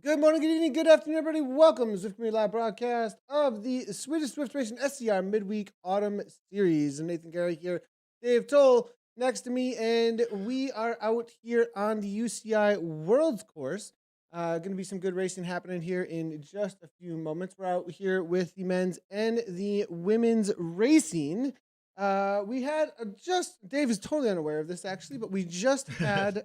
Good morning, good evening, good afternoon, everybody. Welcome to Zwiftpower live broadcast of the Swedish Swift Racing SZR Midweek Autumn Series. I'm Nathan Guerra here, Dave Towle next to me, and we are out here on the UCI Worlds course. Going to be some good racing happening here in just a few moments. We're out here with the men's and the women's racing. We had Dave is totally unaware of this actually, but we just had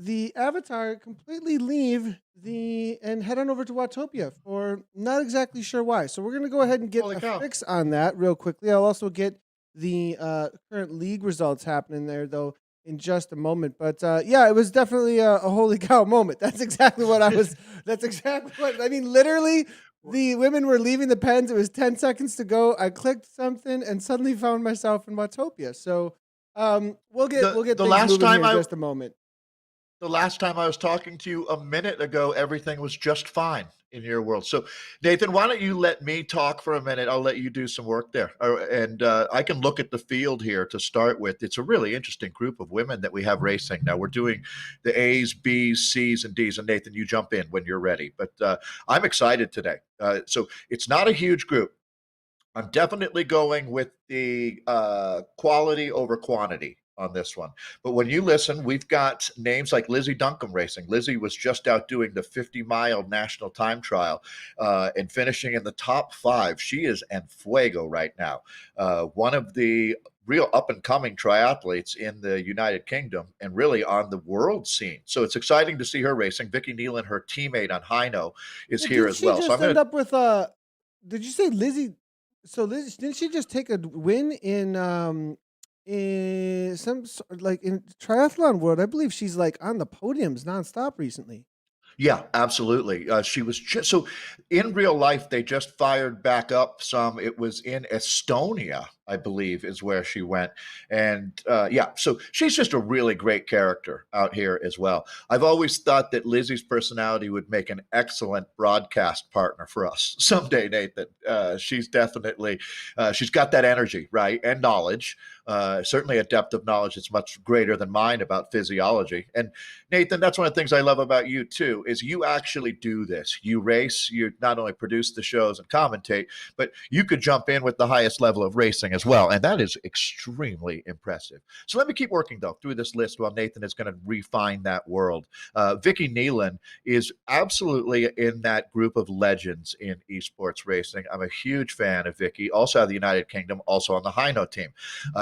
the Avatar completely leave and head on over to Watopia for not exactly sure why. So we're gonna go ahead and get Holy a cow. fix on that real quickly. I'll also get the current league results happening there though in just a moment. But yeah, it was definitely a holy cow moment. That's exactly what I was. That's exactly what I mean. Literally, the women were leaving the pens. It was 10 seconds to go. I clicked something and suddenly found myself in Watopia. So we'll get The things last moving here time in I just a moment. the last time I was talking to you a minute ago, everything was just fine in your world. So, Nathan, why don't you let me talk for a minute? I'll let you do some work there, and I can look at the field here to start with. It's a really interesting group of women that we have racing now. We're doing the A's, B's, C's, and D's, and Nathan, you jump in when you're ready. But I'm excited today. So it's not a huge group. I'm definitely going with the quality over quantity on this one. But when you listen, we've got names like Lizzie Duncombe racing. Lizzie was just out doing the 50-mile national time trial and finishing in the top 5. She is en fuego right now. One of the real up and coming triathletes in the United Kingdom and really on the world scene. So it's exciting to see her racing. Vicky Nealon, her teammate on Hino, is Yeah, here didn't as she well. So I'm just going end to up with did you say Lizzie? So Liz, didn't she just take a win in like in triathlon world? I believe she's like on the podiums nonstop recently. Yeah, absolutely. She was just so in real life, they just fired back up some. It was in Estonia, I believe, is where she went. And yeah, so she's just a really great character out here as well. I've always thought that Lizzie's personality would make an excellent broadcast partner for us someday, Nathan. She's definitely, she's got that energy, right? And knowledge. Certainly a depth of knowledge that's much greater than mine about physiology. And Nathan, that's one of the things I love about you too, is you actually do this. You race, you not only produce the shows and commentate, but you could jump in with the highest level of racing as well. And that is extremely impressive. So let me keep working though through this list while Nathan is going to refine that world. Vicky Nealon is absolutely in that group of legends in esports racing. I'm a huge fan of Vicky, also out of the United Kingdom, also on the Hino team.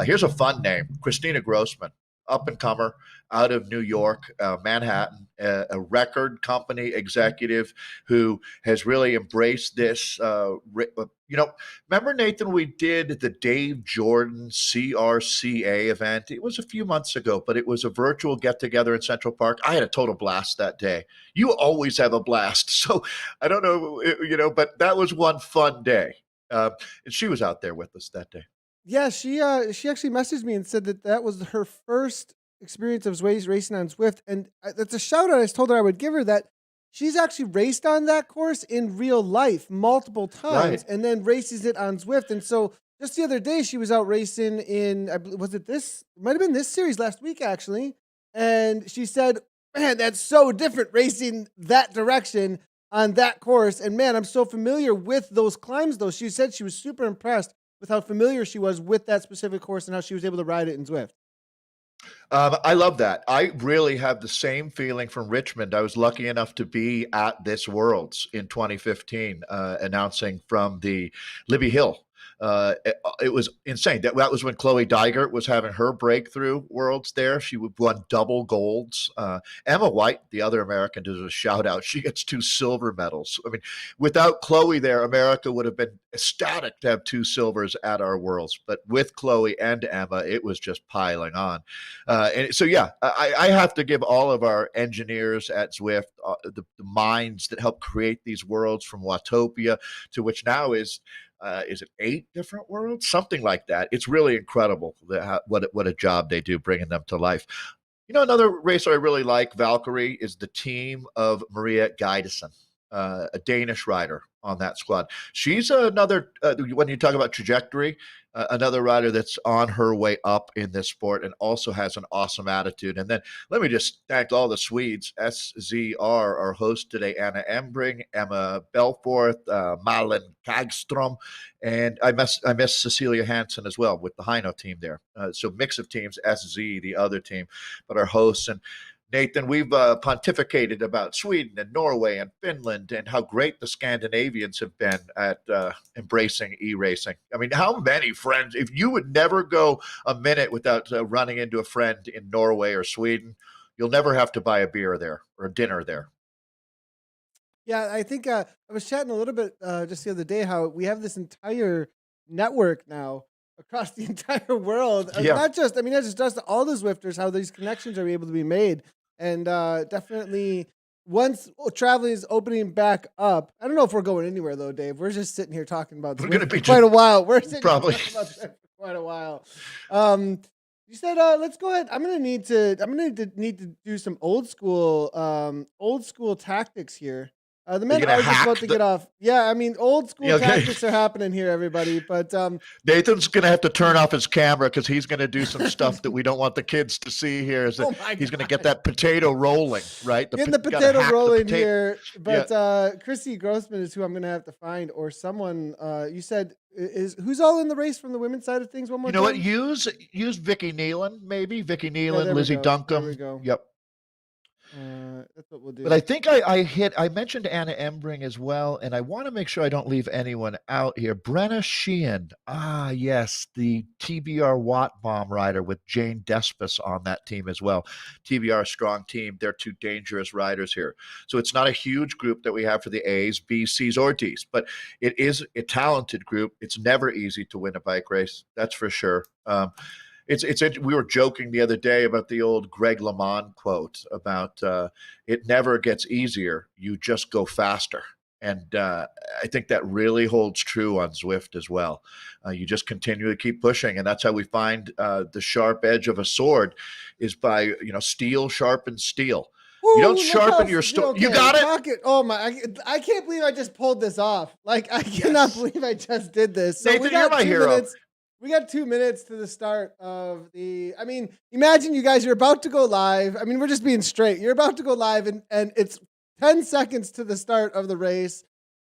Here's a fun name, Christina Grossman, up and comer out of New York, Manhattan, a record company executive who has really embraced this. Remember, Nathan, we did the Dave Jordan CRCA event. It was a few months ago, but it was a virtual get together in Central Park. I had a total blast that day. You always have a blast. So I don't know, but that was one fun day. And she was out there with us that day. Yeah, she actually messaged me and said that that was her first experience of racing on Zwift, and that's a shout out. I told her I would give her that. She's actually raced on that course in real life multiple times, Right. and then races it on Zwift. And so just the other day, she was out racing in was it this? It might have been this series last week actually, and she said, "Man, that's so different racing that direction." On that course, and man, I'm so familiar with those climbs. Though she said she was super impressed with how familiar she was with that specific course and how she was able to ride it in Zwift. I love that. I really have the same feeling from Richmond. I was lucky enough to be at this Worlds in 2015, announcing from the Libby Hill. It was insane. That was when Chloe Dygert was having her breakthrough Worlds there. She won double golds. Emma White, the other American, does a shout out. She gets 2 silver medals. I mean, without Chloe there, America would have been ecstatic to have 2 silvers at our Worlds. But with Chloe and Emma, it was just piling on. And so, yeah, I have to give all of our engineers at Zwift, the minds that help create these worlds from Watopia to which now is it 8 different worlds? Something like that. It's really incredible what a job they do bringing them to life. Another racer I really like, Valkyrie, is the team of Maria Gideson. a Danish rider on that squad. She's another, when you talk about trajectory, another rider that's on her way up in this sport and also has an awesome attitude. And then let me just thank all the Swedes. SZR, our host today, Anna Embring, Emma Belforth, Malin Kagstrom, and I miss Cecilia Hansen as well with the Hino team there. So mix of teams, SZ, the other team, but our hosts. And Nathan, we've pontificated about Sweden and Norway and Finland and how great the Scandinavians have been at embracing e-racing. I mean, how many friends, if you would never go a minute without running into a friend in Norway or Sweden, you'll never have to buy a beer there or a dinner there. Yeah, I think I was chatting a little bit just the other day how we have this entire network now across the entire world. Yeah. Not just us, all the Zwifters, how these connections are able to be made. And definitely once traveling is opening back up, I don't know if we're going anywhere though, Dave. We're just sitting here talking about We're Zwift going to be for quite a while. We're sitting probably here talking about Zwift for quite a while. You said let's go ahead. I'm gonna need to do some old school tactics here. The men are just about to get off. Yeah, I mean, old school tactics are happening here, everybody. But Nathan's going to have to turn off his camera because he's going to do some stuff that we don't want the kids to see here. He's going to get that potato rolling, right? Getting the potato rolling here. But Chrissy Grossman is who I'm going to have to find, or someone. You said who's all in the race from the women's side of things? One more. You know what? Use Vicky Nealon, maybe Vicky Nealon, Lizzie Duncombe. There we go. Yep. That's what we'll do. But I think I mentioned Anna Embring as well, and I want to make sure I don't leave anyone out here. Brenna Sheehan. Ah, yes, the TBR Watt Bomb rider with Jane Despis on that team as well. TBR strong team. They're two dangerous riders here. So it's not a huge group that we have for the A's, B's, C's, or D's, but it is a talented group. It's never easy to win a bike race. That's for sure. We were joking the other day about the old Greg LeMond quote about it never gets easier, you just go faster. And I think that really holds true on Zwift as well. You just continue to keep pushing, and that's how we find the sharp edge of a sword is by steel sharpens steel. Woo, you don't sharpen your steel. Okay. You got it? Oh my! I can't believe I just pulled this off. Like I cannot believe I just did this. So Nathan, you're my hero. Minutes. We got 2 minutes to the start of the. I mean, imagine you guys. You're about to go live. I mean, we're just being straight. You're about to go live, and it's 10 seconds to the start of the race,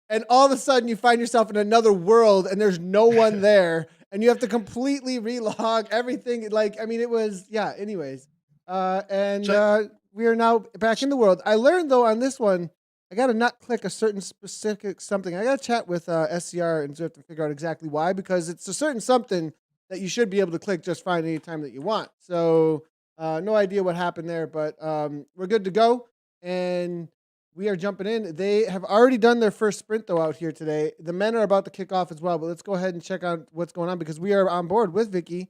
and all of a sudden you find yourself in another world, and there's no one there, and you have to completely relog everything. Like, I mean, it was Anyways, we are now back in the world. I learned though on this one. I got to not click a certain specific something. I got to chat with SZR and Zwift to figure out exactly why, because it's a certain something that you should be able to click just fine anytime that you want. So no idea what happened there, but we're good to go. And we are jumping in. They have already done their first sprint, though, out here today. The men are about to kick off as well, but let's go ahead and check out what's going on because we are on board with Vicky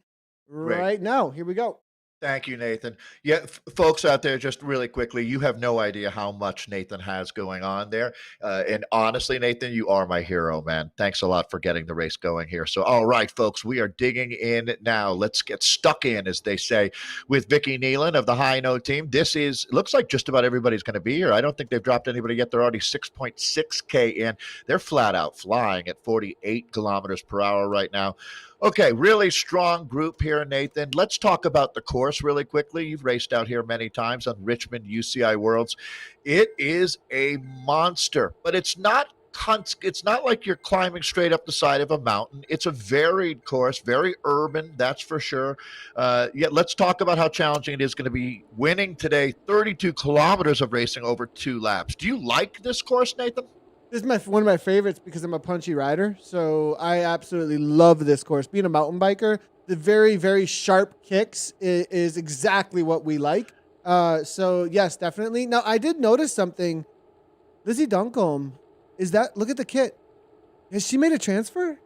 right now. Here we go. Thank you, Nathan. Yeah, folks out there, just really quickly, you have no idea how much Nathan has going on there. And honestly, Nathan, you are my hero, man. Thanks a lot for getting the race going here. So, all right, folks, we are digging in now. Let's get stuck in, as they say, with Vicky Nealon of the Hino team. Looks like just about everybody's going to be here. I don't think they've dropped anybody yet. They're already 6.6K in. They're flat out flying at 48 kilometers per hour right now. Okay, really strong group here, Nathan. Let's talk about the course really quickly. You've raced out here many times on Richmond UCI Worlds. It is a monster, but it's not like you're climbing straight up the side of a mountain. It's a varied course, very urban, that's for sure. Let's talk about how challenging it is going to be winning today, 32 kilometers of racing over 2 laps. Do you like this course, Nathan? This is one of my favorites because I'm a punchy rider, so I absolutely love this course. Being a mountain biker, the very, very sharp kicks is exactly what we like. So, yes, definitely. Now, I did notice something. Lizzie Duncombe, look at the kit. Has she made a transfer?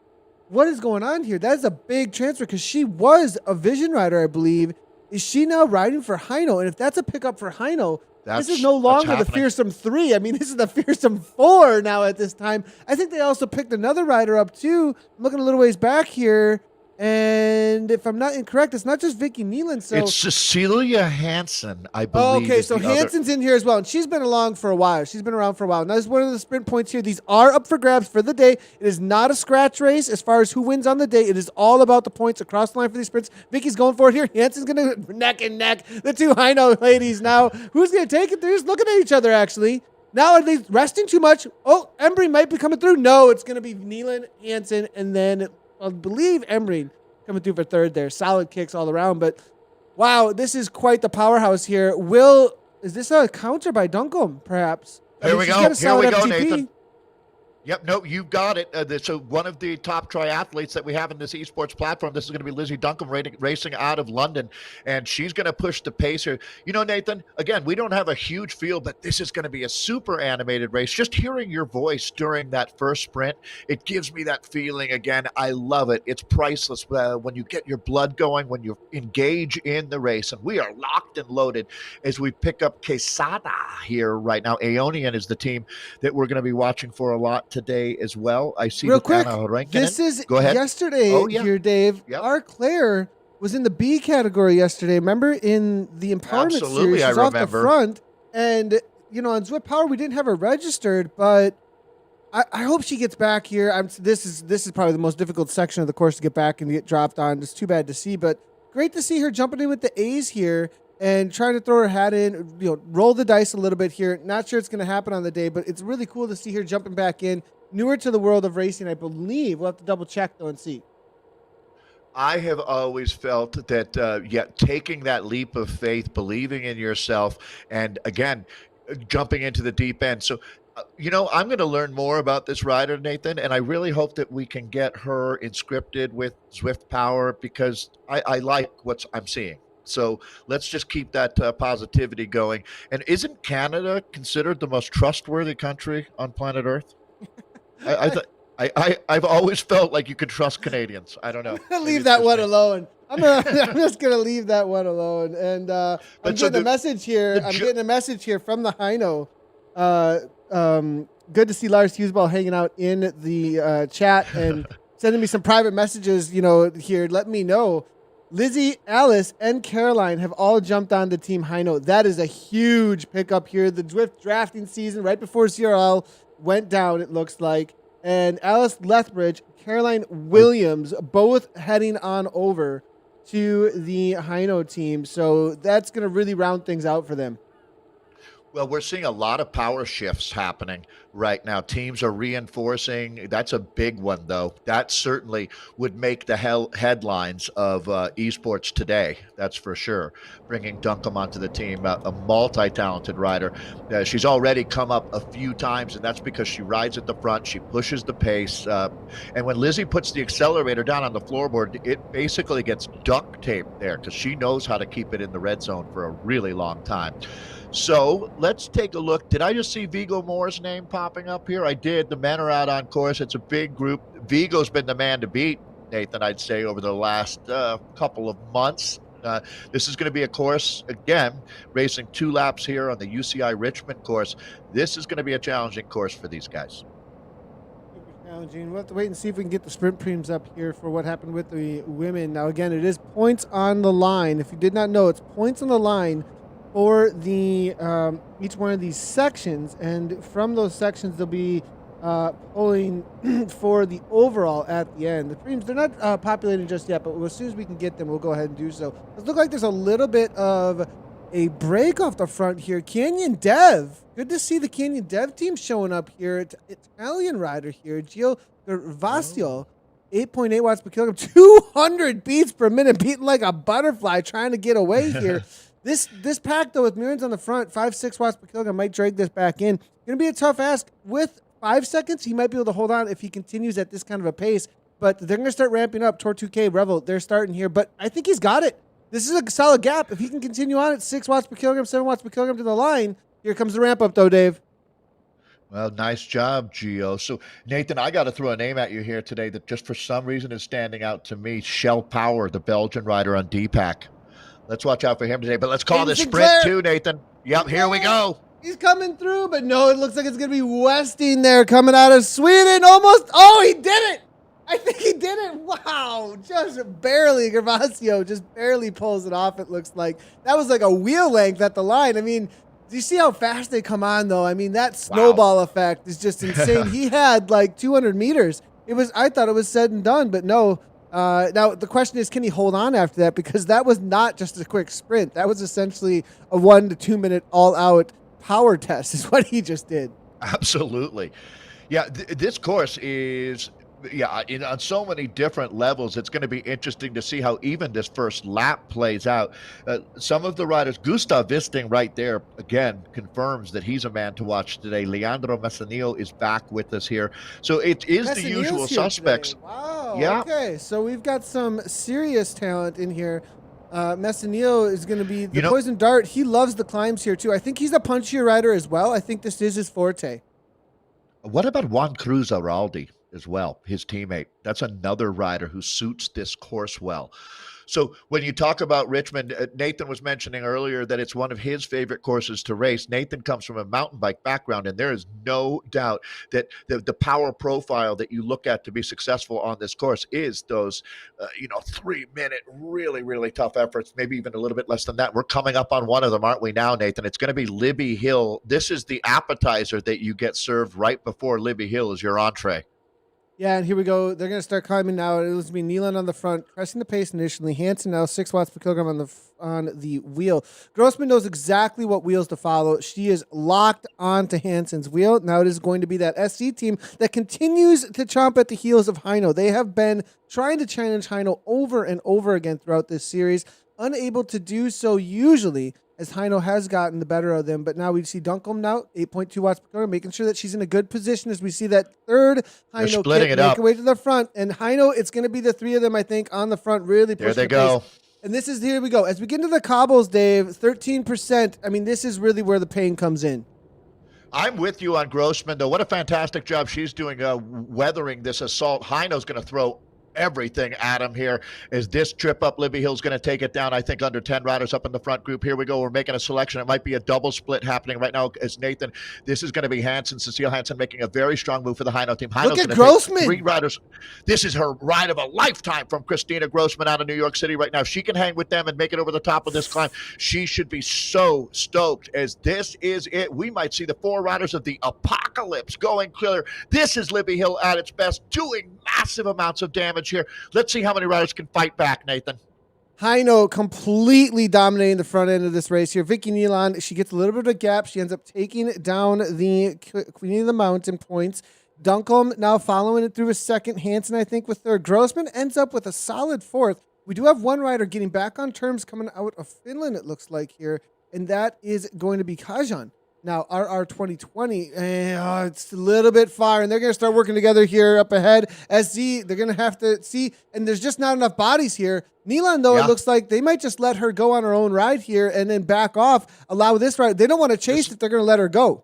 What is going on here? That is a big transfer because she was a Vision rider, I believe. Is she now riding for Hino? And if that's a pickup for Hino, this is no longer the Fearsome 3. I mean, this is the Fearsome 4 now at this time. I think they also picked another rider up, too. I'm looking a little ways back here. And if I'm not incorrect, it's not just Vicky Nealon. So It's Cecilia Hansen, I oh, believe. okay, is so the other. Hansen's in here as well, and she's been along for a while. She's been around for a while. Now, this is one of the sprint points here. These are up for grabs for the day. It is not a scratch race as far as who wins on the day. It is all about the points across the line for these sprints. Vicky's going for it here. Hansen's going to neck and neck the two Hino ladies now. Who's going to take it? They're just looking at each other, actually. Now, are they resting too much? Oh, Embry might be coming through. No, it's going to be Nealon, Hansen, and then I believe Embry coming through for third there. Solid kicks all around, but wow, this is quite the powerhouse here. Is this a counter by Duncombe, perhaps? Here we she's go. got a Here we solid go, FTP. Nathan. Yep, no, you've got it. So one of the top triathletes that we have in this esports platform, this is going to be Lizzie Duncombe racing out of London, and she's going to push the pace here. You know, Nathan, again, we don't have a huge field, but this is going to be a super animated race. Just hearing your voice during that first sprint, it gives me that feeling again. I love it. It's priceless when you get your blood going, when you engage in the race, and we are locked and loaded as we pick up Quesada here right now. Aeonian is the team that we're going to be watching for a lot today as well. I see Real quick, this is yesterday here, Dave. Yep. Our Claire was in the B category yesterday. Remember in the empowerment series? She's off the front. And, you know, on Zwiftpower, we didn't have her registered, but I hope she gets back here. This is probably the most difficult section of the course to get back and get dropped on. It's too bad to see, but great to see her jumping in with the A's here and trying to throw her hat in, you know, roll the dice a little bit here. Not sure it's going to happen on the day, but it's really cool to see her jumping back in. Newer to the world of racing, I believe. We'll have to double check, though, and see. I have always felt that, taking that leap of faith, believing in yourself, and again, jumping into the deep end. So, you know, I'm going to learn more about this rider, Nathan, and I really hope that we can get her inscripted with Zwiftpower because I like what I'm seeing. So let's just keep that positivity going. And isn't Canada considered the most trustworthy country on planet Earth? I've always felt like you could trust Canadians. I don't know. Leave that one alone. I'm just gonna leave that one alone. And I'm getting a message here. I'm getting a message here from the Hino. Good to see Lars Hughesball hanging out in the chat and sending me some private messages. You know, here, let me know. Lizzie, Alice, and Caroline have all jumped on the Team Hino. That is a huge pickup here. The Zwift drafting season right before CRL went down, it looks like. And Alice Lethbridge, Caroline Williams, both heading on over to the Hino team. So that's going to really round things out for them. Well, we're seeing a lot of power shifts happening right now. Teams are reinforcing. That's a big one, though. That certainly would make the headlines of esports today. That's for sure. Bringing Duncombe onto the team, a multi-talented rider. She's already come up a few times, and that's because she rides at the front. She pushes the pace. And when Lizzie puts the accelerator down on the floorboard, it basically gets duct taped there because she knows how to keep it in the red zone for a really long time. So let's take a look. Did I just see Vigo Moore's name popping up here? I did. The men are out on course. It's a big group. Vigo's been the man to beat, Nathan, I'd say, over the last couple of months. This is going to be a course, again, racing 2 laps here on the UCI Richmond course. This is going to be a challenging course for these guys. Challenging. We'll have to wait and see if we can get the sprint premiums up here for what happened with the women. Now, again, it is points on the line. If you did not know, it's points on the line for the each one of these sections, and from those sections they'll be pulling for the overall at the end. The premiums, they're not populated just yet, but as soon as we can get them, we'll go ahead and do so. It looks like there's a little bit of a break off the front here. Canyon Dev, good to see the Canyon Dev team showing up here. It's Italian rider here, Gio Gervasio. 8.8 watts per kilogram, 200 beats per minute, beating like a butterfly, trying to get away here. This pack, though, with Mirrors on the front, 5-6 watts per kilogram, might drag this back in. Going to be a tough ask. With 5 seconds, he might be able to hold on if he continues at this kind of a pace. But they're going to start ramping up. Tor 2K, Revel, they're starting here. But I think he's got it. This is a solid gap. If he can continue on at 6 watts per kilogram, 7 watts per kilogram to the line, here comes the ramp up, though, Dave. Well, nice job, Gio. So, Nathan, I got to throw a name at you here today that just for some reason is standing out to me. Shell Power, the Belgian rider on D-Pack. Let's watch out for him today. But let's call this sprint too, Nathan. Yep, here we go. He's coming through, but no, it looks like it's going to be Westing there coming out of Sweden. Almost. Oh, he did it. I think he did it. Wow. Just barely. Gervasio just barely pulls it off, it looks like. That was like a wheel length at the line. I mean, do you see how fast they come on, though? I mean, that snowball effect is just insane. He had like 200 meters. I thought it was said and done, but no. Now, the question is, can he hold on after that? Because that was not just a quick sprint. That was essentially a 1 to 2 minute all out power test, is what he just did. Absolutely. Yeah, this course is on so many different levels. It's going to be interesting to see how even this first lap plays out. Some of the riders, Gustav Wisting right there, again, confirms that he's a man to watch today. Leandro Messinillo is back with us here. So it is the usual suspects. Today. Wow. Yeah. Okay, so we've got some serious talent in here. Messinillo is going to be the poison dart. He loves the climbs here, too. I think he's a punchier rider as well. I think this is his forte. What about Juan Cruz Araldi as well, his teammate? That's another rider who suits this course well. So when you talk about Richmond, Nathan was mentioning earlier that it's one of his favorite courses to race. Nathan comes from a mountain bike background, and there is no doubt that the power profile that you look at to be successful on this course is those, 3-minute, really, really tough efforts, maybe even a little bit less than that. We're coming up on one of them, aren't we now, Nathan? It's going to be Libby Hill. This is the appetizer that you get served right before Libby Hill is your entree. Yeah, and here we go. They're going to start climbing now. It was going to be Nealon on the front, pressing the pace initially. Hansen now 6 watts per kilogram on the wheel. Grossman knows exactly what wheels to follow. She is locked onto Hansen's wheel. Now it is going to be that SC team that continues to chomp at the heels of Heino. They have been trying to challenge Heino over and over again throughout this series, unable to do so usually, as Heino has gotten the better of them. But now we see Duncombe now, 8.2 watts per kilogram, making sure that she's in a good position as we see that third Heino kit make her way to the front. And Heino, it's going to be the three of them, I think, on the front, really pushing the pace. And this is, here we go. As we get into the cobbles, Dave, 13%. I mean, this is really where the pain comes in. I'm with you on Grossman, though. What a fantastic job she's doing weathering this assault. Heino's going to throw everything at him here. Is this trip up Libby Hill's going to take it down? I think under 10 riders up in the front group. Here we go. We're making a selection. It might be a double split happening right now as Nathan. This is going to be Hansen, Cecile Hansen, making a very strong move for the Heino team. Heino's look at Grossman. 3 riders. This is her ride of a lifetime from Christina Grossman out of New York City right now. If she can hang with them and make it over the top of this climb, she should be so stoked, as this is it. We might see the 4 riders of the apocalypse going clear. This is Libby Hill at its best, doing massive amounts of damage here. Let's see how many riders can fight back, Nathan. Heino completely dominating the front end of this race here. Vicky Nealon, she gets a little bit of a gap. She ends up taking down the Queen of the Mountain points. Duncombe now following it through a second. Hansen, I think, with third. Grossman ends up with a solid fourth. We do have one rider getting back on terms coming out of Finland, it looks like here, and that is going to be Kajan. Now, RR 2020, it's a little bit far, and they're going to start working together here up ahead. SZ, they're going to have to see, and there's just not enough bodies here. Nealon, though, It looks like they might just let her go on her own ride here and then back off, allow this ride. They don't want to chase if they're going to let her go.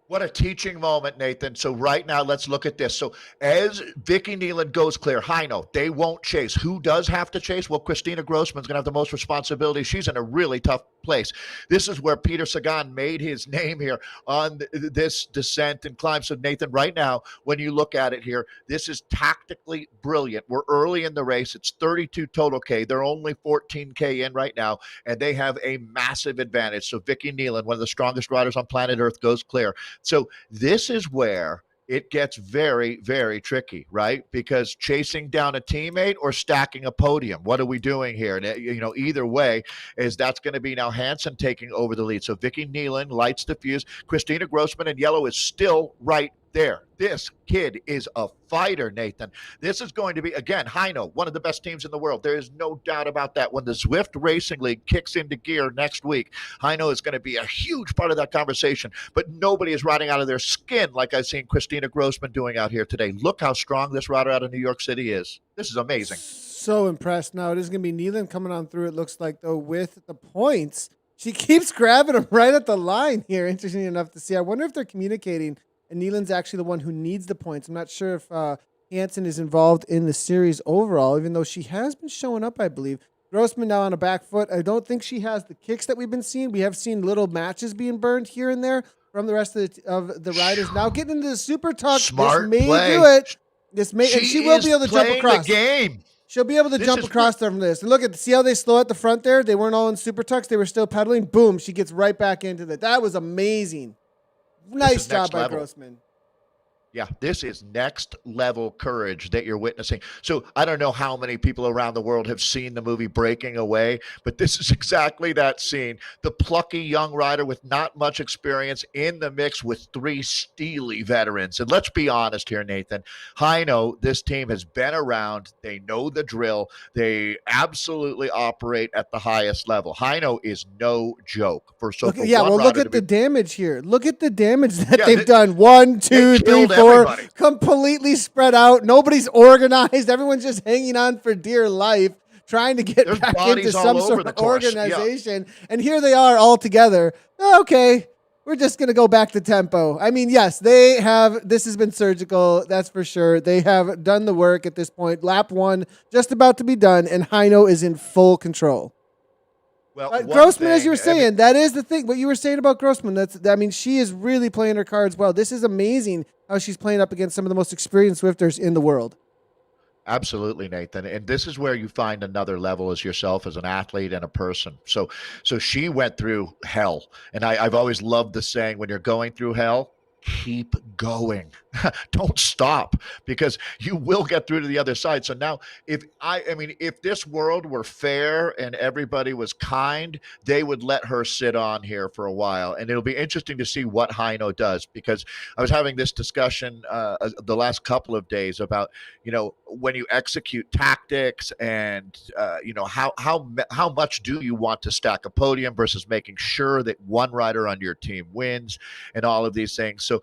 What a teaching moment, Nathan. So right now, let's look at this. So as Vicky Nealon goes clear, Heino, they won't chase. Who does have to chase? Well, Christina Grossman's going to have the most responsibility. She's in a really tough place. This is where Peter Sagan made his name here on this descent and climb. So Nathan, right now, when you look at it here, this is tactically brilliant. We're early in the race. It's 32 total K. They're only 14K in right now, and they have a massive advantage. So Vicky Nealon, one of the strongest riders on planet Earth, goes clear. So this is where it gets very, very tricky, right? Because chasing down a teammate or stacking a podium, what are we doing here? And, either way, that's going to be now Hansen taking over the lead. So Vicky Nealon lights the fuse. Christina Grossman in yellow is still right there. This kid is a fighter, Nathan. This is going to be, again, Heino, one of the best teams in the world. There is no doubt about that. When the Zwift Racing League kicks into gear next week, Heino is going to be a huge part of that conversation. But nobody is riding out of their skin like I've seen Christina Grossman doing out here today. Look how strong this rider out of New York City is. This is amazing. So impressed. Now it is going to be Nealon coming on through, it looks like, though, with the points. She keeps grabbing him right at the line here, interesting enough to see. I wonder if they're communicating, and Nealon's actually the one who needs the points. I'm not sure if Hansen is involved in the series overall, even though she has been showing up, I believe. Grossman now on a back foot. I don't think she has the kicks that we've been seeing. We have seen little matches being burned here and there from the rest of the riders. Now getting into the super talk. Smart this may play. do it. And she will be able to jump playing across. the game. She'll be able to jump across from this. And look at, see how they slow at the front there? They weren't all in super tucks. They were still pedaling. Boom. She gets right back into that. That was amazing. Nice job by Grossman. Yeah, this is next level courage that you're witnessing. So I don't know how many people around the world have seen the movie Breaking Away, but this is exactly that scene. The plucky young rider with not much experience in the mix with three steely veterans. And let's be honest here, Nathan. Heino, this team has been around. They know the drill. They absolutely operate at the highest level. Heino is no joke. Look at the damage here. Look at the damage that they've done. 1, 2, 3, 4. Everybody. Completely spread out. Nobody's organized. Everyone's just hanging on for dear life, trying to get back into some sort of organization. Yeah. And here they are all together. Okay, we're just going to go back to tempo. I mean, yes, this has been surgical. That's for sure. They have done the work at this point. Lap 1 just about to be done, and Heino is in full control. Well, Grossman, as you were saying, that is the thing. What you were saying about Grossman, she is really playing her cards well. This is amazing how she's playing up against some of the most experienced Swifters in the world. Absolutely, Nathan. And this is where you find another level as yourself as an athlete and a person. So she went through hell. And I've always loved the saying, when you're going through hell, keep going. Don't stop, because you will get through to the other side. So now if this world were fair and everybody was kind, they would let her sit on here for a while. And it'll be interesting to see what Heino does, because I was having this discussion the last couple of days about, when you execute tactics and, how much do you want to stack a podium versus making sure that one rider on your team wins and all of these things. So,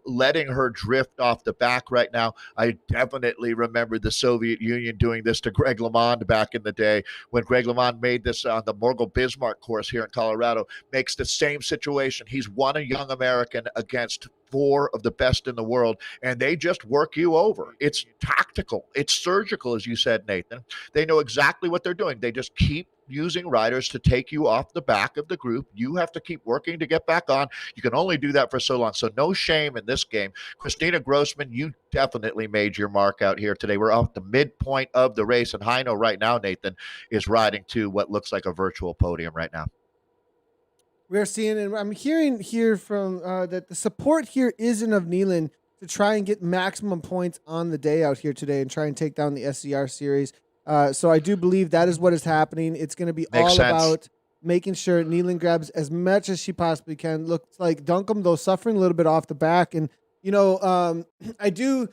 letting her drift off the back right now. I definitely remember the Soviet Union doing this to Greg LeMond back in the day, when Greg LeMond made this on the Morgul Bismarck course here in Colorado, makes the same situation. He's won a young American against 4 of the best in the world, and they just work you over. It's tactical. It's surgical, as you said, Nathan. They know exactly what they're doing. They just keep using riders to take you off the back of the group. You have to keep working to get back on. You can only do that for so long. So no shame in this game. Christina Grossman, you definitely made your mark out here today. We're off the midpoint of the race, and Heino right now, Nathan, is riding to what looks like a virtual podium right now. We're seeing, and I'm hearing here from that the support here isn't of Nealon to try and get maximum points on the day out here today and try and take down the SZR series. So I do believe that is what is happening. It's going to be about making sure Nealon grabs as much as she possibly can. Looks like Duncombe, though, suffering a little bit off the back. And, I do,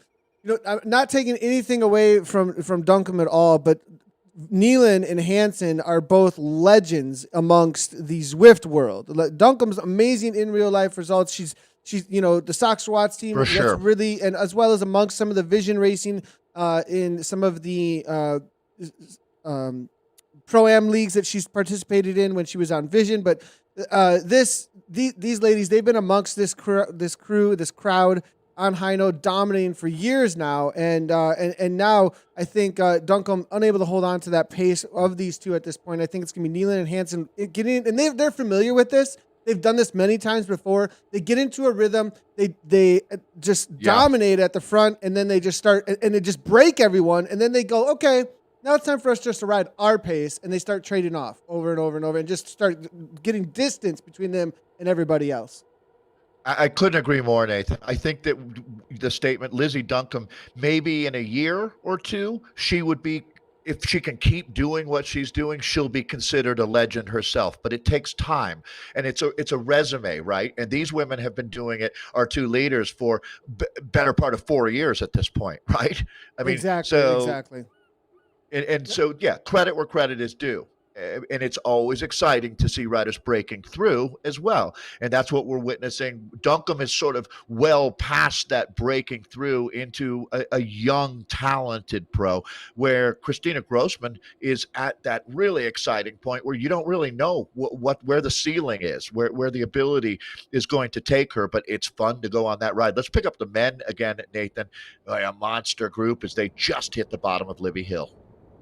I'm not taking anything away from Duncombe at all, but Nealon and Hansen are both legends amongst the Zwift world. Duncombe's amazing in real life results. She's the Sox Watts team. For sure. Really, and as well as amongst some of the Vision Racing in some of the Pro-Am leagues that she's participated in when she was on Vision. But these ladies, they've been amongst this crowd on Heino, dominating for years now, and now I think Duncombe unable to hold on to that pace of these two at this point. I think it's gonna be Nealon and Hansen getting, and they're familiar with this. They've done this many times before. They get into a rhythm. They just dominate at the front, and then they just start and they just break everyone, and then they go, okay, now it's time for us just to ride our pace, and they start trading off over and over and over, and just start getting distance between them and everybody else. I couldn't agree more, Nathan. I think that the statement, Lizzie Duncombe, maybe in a year or two, she would be, if she can keep doing what she's doing, she'll be considered a legend herself. But it takes time, and it's a resume, right? And these women have been doing it, our two leaders, for better part of 4 years at this point, right? I mean, exactly. And so, credit where credit is due. And it's always exciting to see riders breaking through as well. And that's what we're witnessing. Duncombe is sort of well past that breaking through into a young, talented pro, where Christina Grossman is at that really exciting point where you don't really know where the ceiling is, where the ability is going to take her. But it's fun to go on that ride. Let's pick up the men again, Nathan. A monster group as they just hit the bottom of Libby Hill.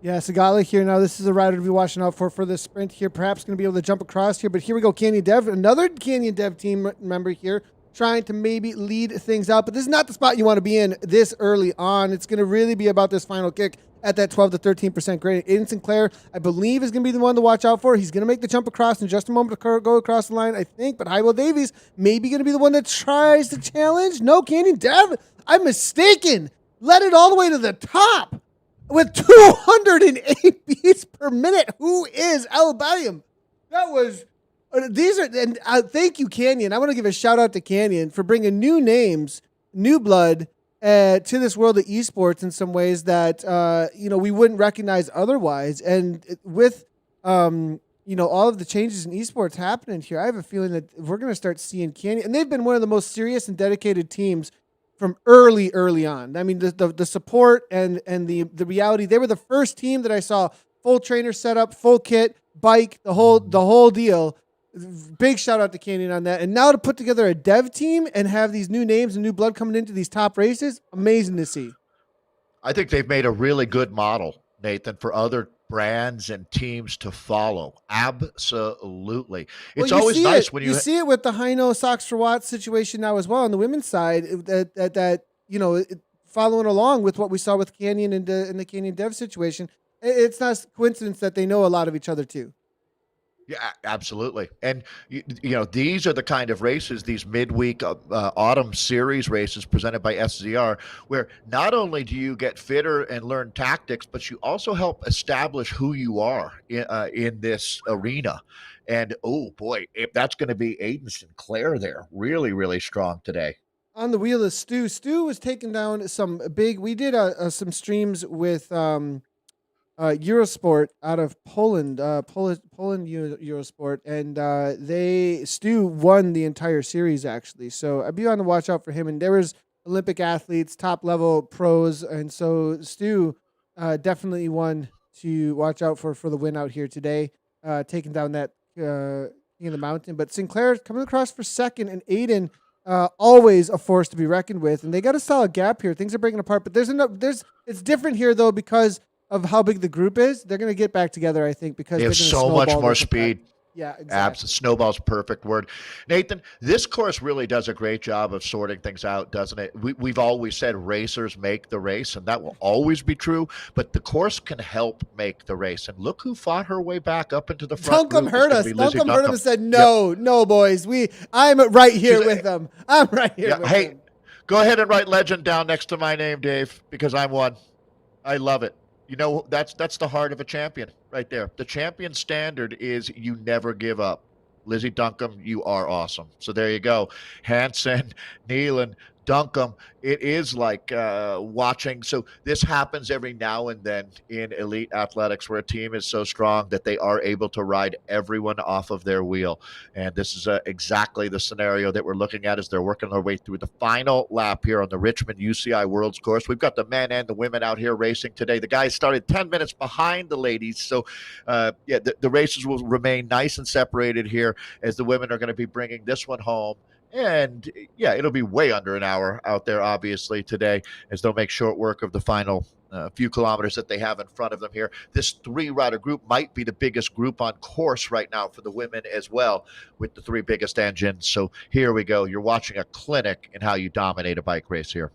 Yeah, Sagala here. Now, this is a rider to be watching out for the sprint here. Perhaps going to be able to jump across here. But here we go, Canyon Dev. Another Canyon Dev team member here. trying to maybe lead things out. But this is not the spot you want to be in this early on. It's going to really be about this final kick at that 12 to 13% grade. Aiden Sinclair, I believe, is going to be the one to watch out for. He's going to make the jump across in just a moment to go across the line, I think. But Hywell Davies maybe going to be the one that tries to challenge. No, Canyon Dev, I'm mistaken. Led it all the way to the top with 208 beats per minute. Who is Alabama? That was... thank you, Canyon. I want to give a shout out to Canyon for bringing new names, new blood to this world of esports in some ways that we wouldn't recognize otherwise. And with all of the changes in esports happening here, I have a feeling that we're going to start seeing Canyon, and they've been one of the most serious and dedicated teams from early on. I mean, the support and the reality. They were the first team that I saw full trainer setup, full kit, bike, the whole deal. Big shout out to Canyon on that. And now to put together a dev team and have these new names and new blood coming into these top races, amazing to see. I think they've made a really good model, Nathan, for other brands and teams to follow. Absolutely. It's always nice when you see it with the Hino Socks for Watts situation now as well on the women's side, that following along with what we saw with Canyon and the Canyon dev situation. It's not a coincidence that they know a lot of each other too. Yeah, absolutely. And, these are the kind of races, these midweek autumn series races presented by SZR, where not only do you get fitter and learn tactics, but you also help establish who you are in this arena. And, oh, boy, if that's going to be Aiden Sinclair there. Really, really strong today. On the wheel is Stu. Stu was taking down some big... We did some streams with... Eurosport out of Poland, Poland Eurosport, and Stu won the entire series actually. So I'd be on the watch out for him. And there was Olympic athletes, top level pros, and so Stu definitely one to watch out for the win out here today, taking down that King of the Mountain. But Sinclair coming across for second, and Aiden always a force to be reckoned with. And they got a solid gap here. Things are breaking apart, but it's different here though because of how big the group is. They're going to get back together, I think, because they have so much more speed. Yeah, exactly. Snowball's perfect word. Nathan, this course really does a great job of sorting things out, doesn't it? We've always said racers make the race, and that will always be true, but the course can help make the race. And look who fought her way back up into the front. Duncombe heard us. Duncombe heard him and said, no, boys. I'm right here with them. I'm right here with them. Go ahead and write legend down next to my name, Dave, because I'm one. I love it. That's the heart of a champion right there. The champion standard is you never give up. Lizzie Duncombe, you are awesome. So there you go. Hansen, Nealon, Duncombe. It is like watching. So this happens every now and then in elite athletics where a team is so strong that they are able to ride everyone off of their wheel. And this is exactly the scenario that we're looking at as they're working their way through the final lap here on the Richmond UCI Worlds course. We've got the men and the women out here racing today. The guys started 10 minutes behind the ladies. So, the races will remain nice and separated here as the women are going to be bringing this one home. And it'll be way under an hour out there, obviously, today, as they'll make short work of the final few kilometers that they have in front of them here. This 3-rider group might be the biggest group on course right now for the women as well, with the 3 biggest engines. So here we go. You're watching a clinic in how you dominate a bike race here.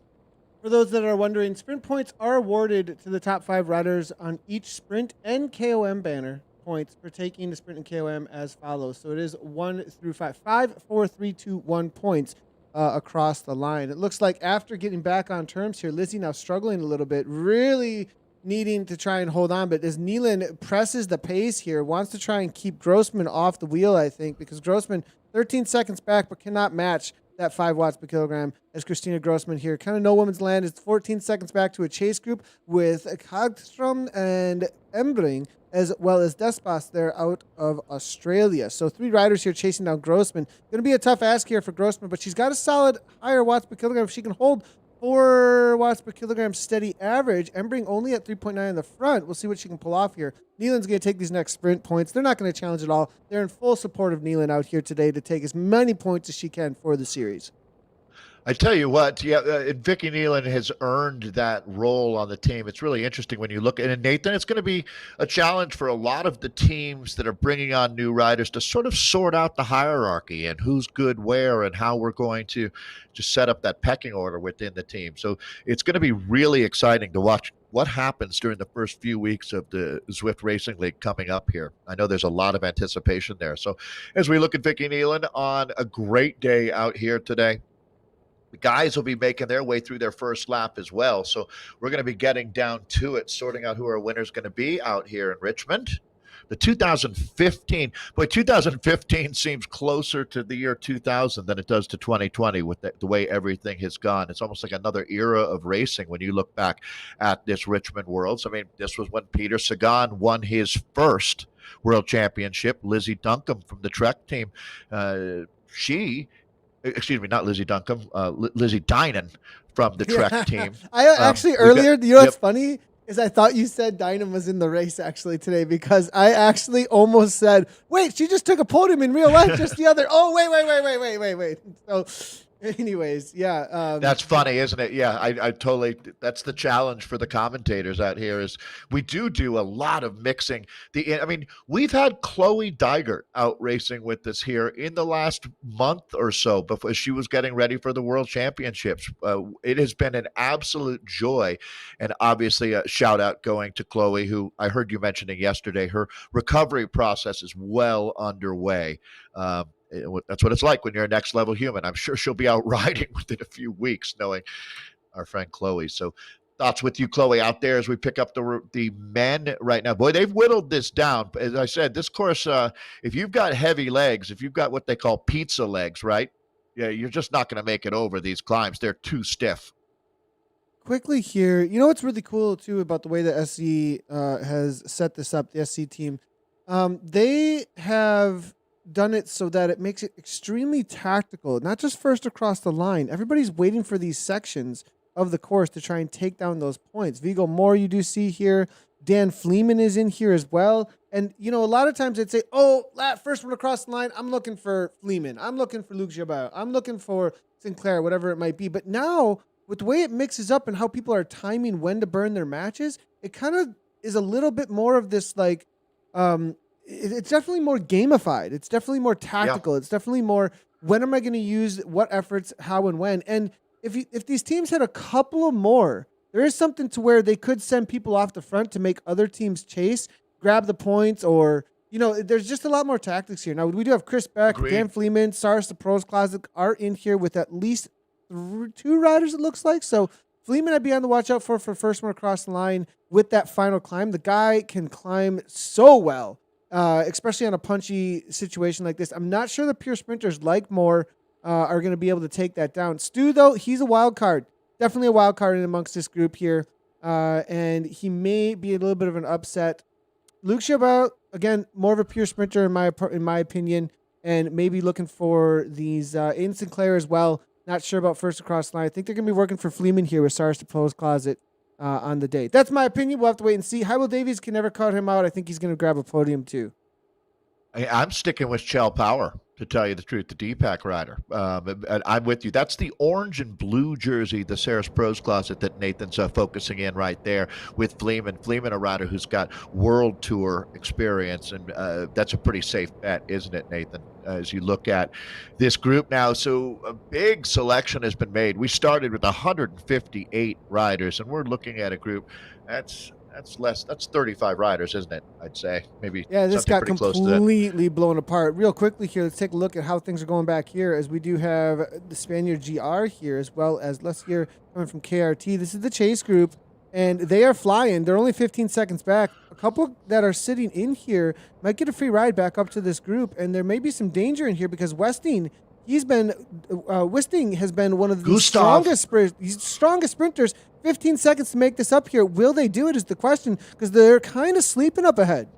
For those that are wondering, sprint points are awarded to the top 5 riders on each sprint and KOM banner. Points for taking the sprint and KOM as follows. So it is 1 through 5. 5, 4, 3, 2, 1 points across the line. It looks like after getting back on terms here, Lizzie now struggling a little bit, really needing to try and hold on. But as Nealon presses the pace here, wants to try and keep Grossman off the wheel, I think, because Grossman 13 seconds back but cannot match that 5 watts per kilogram as Christina Grossman here. Kind of no woman's land. It's 14 seconds back to a chase group with Hagstrom and Embring, as well as Despas there out of Australia. So 3 riders here chasing down Grossman. Going to be a tough ask here for Grossman, but she's got a solid higher watts per kilogram. If she can hold 4 watts per kilogram steady average, Embring only at 3.9 in the front. We'll see what she can pull off here. Nealon's going to take these next sprint points. They're not going to challenge at all. They're in full support of Nealon out here today to take as many points as she can for the series. I tell you what, yeah, Vicky Nealon has earned that role on the team. It's really interesting when you look at it. And Nathan, it's going to be a challenge for a lot of the teams that are bringing on new riders to sort of sort out the hierarchy and who's good where and how we're going to just set up that pecking order within the team. So it's going to be really exciting to watch what happens during the first few weeks of the Zwift Racing League coming up here. I know there's a lot of anticipation there. So as we look at Vicky Nealon on a great day out here today, the guys will be making their way through their first lap as well. So we're going to be getting down to it, sorting out who our winner's going to be out here in Richmond. The 2015 seems closer to the year 2000 than it does to 2020 with the way everything has gone. It's almost like another era of racing when you look back at this Richmond Worlds. I mean, this was when Peter Sagan won his first world championship. Lizzie Duncombe from the Trek team, not Lizzie Duncombe, Lizzie Dinan from the Trek team. I actually earlier, you know what's funny is I thought you said Dinan was in the race actually today, because I actually almost said, wait, she just took a podium in real life just the other. Oh, wait. So anyways, yeah. That's funny, isn't it? Yeah, I totally, that's the challenge for the commentators out here is we do a lot of mixing. I mean, we've had Chloe Dygert out racing with us here in the last month or so before she was getting ready for the World Championships. It has been an absolute joy, and obviously a shout out going to Chloe, who I heard you mentioning yesterday. Her recovery process is well underway. That's what it's like when you're a next level human. I'm sure she'll be out riding within a few weeks, knowing our friend Chloe. So thoughts with you, Chloe, out there as we pick up the men right now. Boy, they've whittled this down. As I said, this course, if you've got heavy legs, if you've got what they call pizza legs, right? Yeah, you're just not going to make it over these climbs. They're too stiff. Quickly here, you know what's really cool too about the way that SC has set this up, the SC team? They have done it so that it makes it extremely tactical, not just first across the line. Everybody's waiting for these sections of the course to try and take down those points. Viggo Moore, you do see here. Dan Fleeman is in here as well. And, you know, a lot of times they'd say, oh, that first one across the line, I'm looking for Fleeman. I'm looking for Luke Jabot. I'm looking for Sinclair, whatever it might be. But now, with the way it mixes up and how people are timing when to burn their matches, it kind of is a little bit more of this, like, it's definitely more gamified. It's definitely more tactical. Yeah. It's definitely more, when am I going to use what efforts, how and when? And if these teams had a couple of more, there is something to where they could send people off the front to make other teams chase, grab the points, or, you know, there's just a lot more tactics here. Now, we do have Chris Beck, Agreed. Dan Fleeman, Cyrus the Pros Classic are in here with at least 2 riders, it looks like. So Fleeman, I'd be on the watch out for first one across the line with that final climb. The guy can climb so well. Especially on a punchy situation like this. I'm not sure the pure sprinters like Moore are going to be able to take that down. Stu, though, he's a wild card. Definitely a wild card in amongst this group here. And he may be a little bit of an upset. Luke Chabot, again, more of a pure sprinter in my opinion, and maybe looking for these Aiden Sinclair as well. Not sure about first across the line. I think they're going to be working for Fleeman here with Cyrus the Pros Closet. On the day. That's my opinion. We'll have to wait and see. Hywell Davies can never cut him out. I think he's going to grab a podium too. I'm sticking with Chell Power, to tell you the truth, the D-Pack rider. And I'm with you. That's the orange and blue jersey, the Sarah's Pros Closet that Nathan's focusing in right there with Fleeman. Fleeman, a rider who's got World Tour experience, and that's a pretty safe bet, isn't it, Nathan? As you look at this group now, so a big selection has been made. We started with 158 riders, and we're looking at a group that's less. That's 35 riders, isn't it? I'd say maybe. Yeah, this got completely blown apart. Real quickly here, let's take a look at how things are going back here. As we do have the Spaniard GR here, as well as Les here coming from KRT. This is the chase group, and they are flying. They're only 15 seconds back. A couple that are sitting in here might get a free ride back up to this group, and there may be some danger in here because Wisting has been one of the strongest sprinters. 15 seconds to make this up here. Will they do it is the question, because they're kind of sleeping up ahead.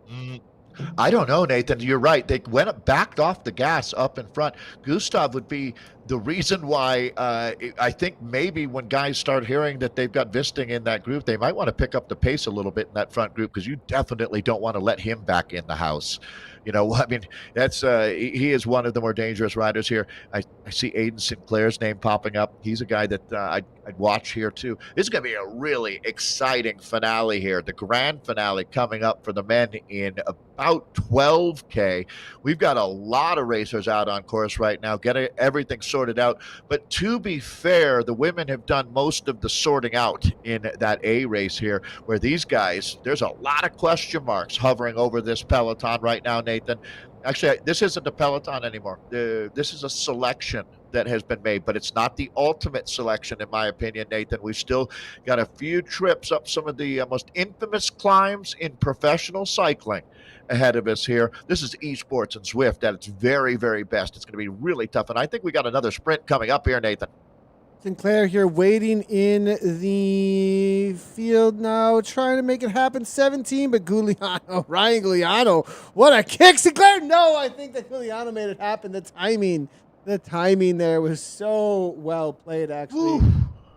I don't know, Nathan. You're right. They backed off the gas up in front. Gustav would be the reason why I think maybe when guys start hearing that they've got Wisting in that group, they might want to pick up the pace a little bit in that front group, because you definitely don't want to let him back in the house. You know, I mean, that's he is one of the more dangerous riders here. I see Aiden Sinclair's name popping up. He's a guy that I'd watch here too. This is going to be a really exciting finale here. The grand finale coming up for the men in about 12K. We've got a lot of racers out on course right now, getting everything sorted out. But to be fair, the women have done most of the sorting out in that A race here, where these guys, there's a lot of question marks hovering over this peloton right now, Nathan. Actually, this isn't a peloton anymore. This is a selection that has been made, but it's not the ultimate selection, in my opinion, Nathan. We've still got a few trips up some of the most infamous climbs in professional cycling ahead of us here. This is esports and Zwift at its very, very best. It's going to be really tough, and I think we got another sprint coming up here, Nathan. Sinclair here waiting in the field now, trying to make it happen. 17, but Ryan Gugliano, what a kick. Sinclair, no, I think that Gugliano made it happen. The timing there was so well played, actually. Ooh.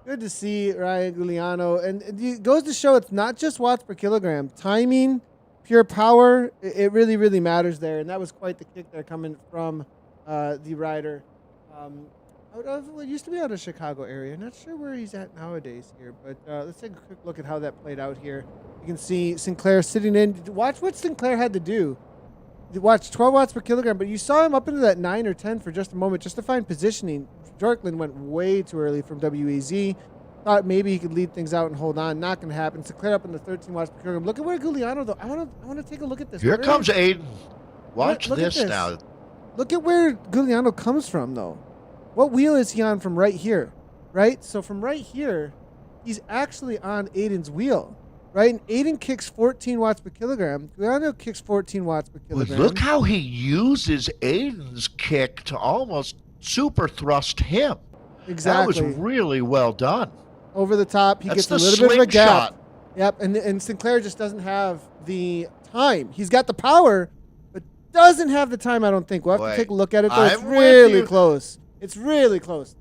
Good to see Ryan Gugliano. And it goes to show it's not just watts per kilogram. Timing, pure power, it really, really matters there. And that was quite the kick there coming from the rider. It used to be out of Chicago area. Not sure where he's at nowadays here, but let's take a quick look at how that played out here. You can see Sinclair sitting in. Watch what Sinclair had to do. Watch 12 watts per kilogram, but you saw him up into that 9 or 10 for just a moment just to find positioning. Jorkland went way too early from WAZ. Thought maybe he could lead things out and hold on. Not going to happen. Sinclair up in the 13 watts per kilogram. Look at where Gugliano, though. I want to take a look at this. Here comes Aiden. Watch this now. Look at where Gugliano comes from, though. What wheel is he on from right here, right? So from right here, he's actually on Aiden's wheel, right? And Aiden kicks 14 watts per kilogram. Gugliano kicks 14 watts per kilogram. Well, look how he uses Aiden's kick to almost super thrust him. Exactly. That was really well done. Over the top, he gets a little bit of a gap. Shot. Yep, and Sinclair just doesn't have the time. He's got the power, but doesn't have the time, I don't think. We'll have to take a look at it, though. It's really close. It's really close.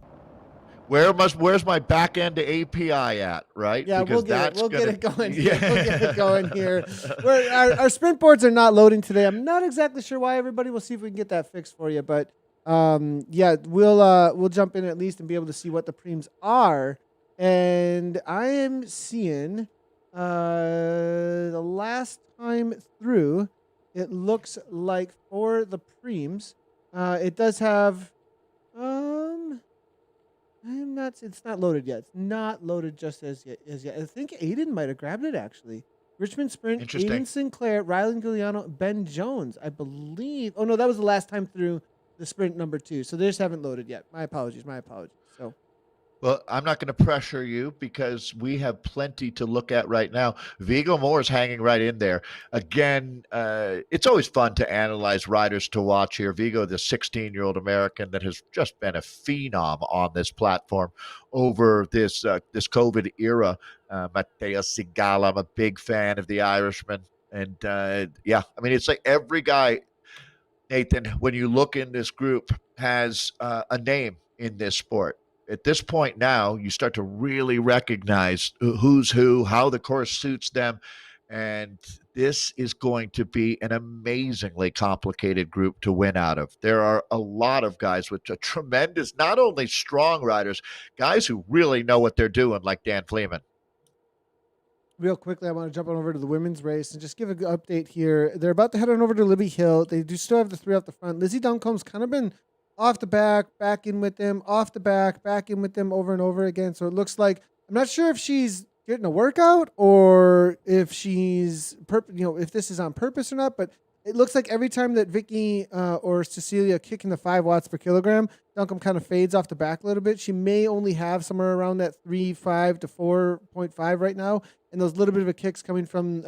Where's my back end to API at, right? Yeah, because we'll get it going. Yeah. We'll get it going here. Our sprint boards are not loading today. I'm not exactly sure why, everybody. We'll see if we can get that fixed for you. But yeah, we'll jump in at least and be able to see what the preems are. And I am seeing the last time through, it looks like for the preems, it does have. It's not loaded yet. It's not loaded just as yet. I think Aiden might have grabbed it, actually. Richmond Sprint, Aiden Sinclair, Rylan Gugliano, Ben Jones, I believe. Oh, no, that was the last time through the sprint number 2. So they just haven't loaded yet. My apologies. So. Well, I'm not going to pressure you because we have plenty to look at right now. Viggo Moore is hanging right in there. Again, it's always fun to analyze riders to watch here. Viggo, the 16-year-old American that has just been a phenom on this platform over this COVID era. Matteo Sigala, I'm a big fan of the Irishman. And, yeah, I mean, it's like every guy, Nathan, when you look in this group, has a name in this sport. At this point now, you start to really recognize who's who, how the course suits them. And this is going to be an amazingly complicated group to win out of. There are a lot of guys with a tremendous, not only strong riders, guys who really know what they're doing, like Dan Fleeman. Real quickly, I want to jump on over to the women's race and just give an update here. They're about to head on over to Libby Hill. They do still have the 3 off the front. Lizzie Duncombe's kind of been off the back in with them, off the back in with them over and over again. So it looks like, I'm not sure if she's getting a workout or if she's, if this is on purpose or not, but it looks like every time that Vicky or Cecilia kicking the 5 watts per kilogram, Duncombe kind of fades off the back a little bit. She may only have somewhere around that 3.5 to 4.5 right now. And those little bit of a kicks coming from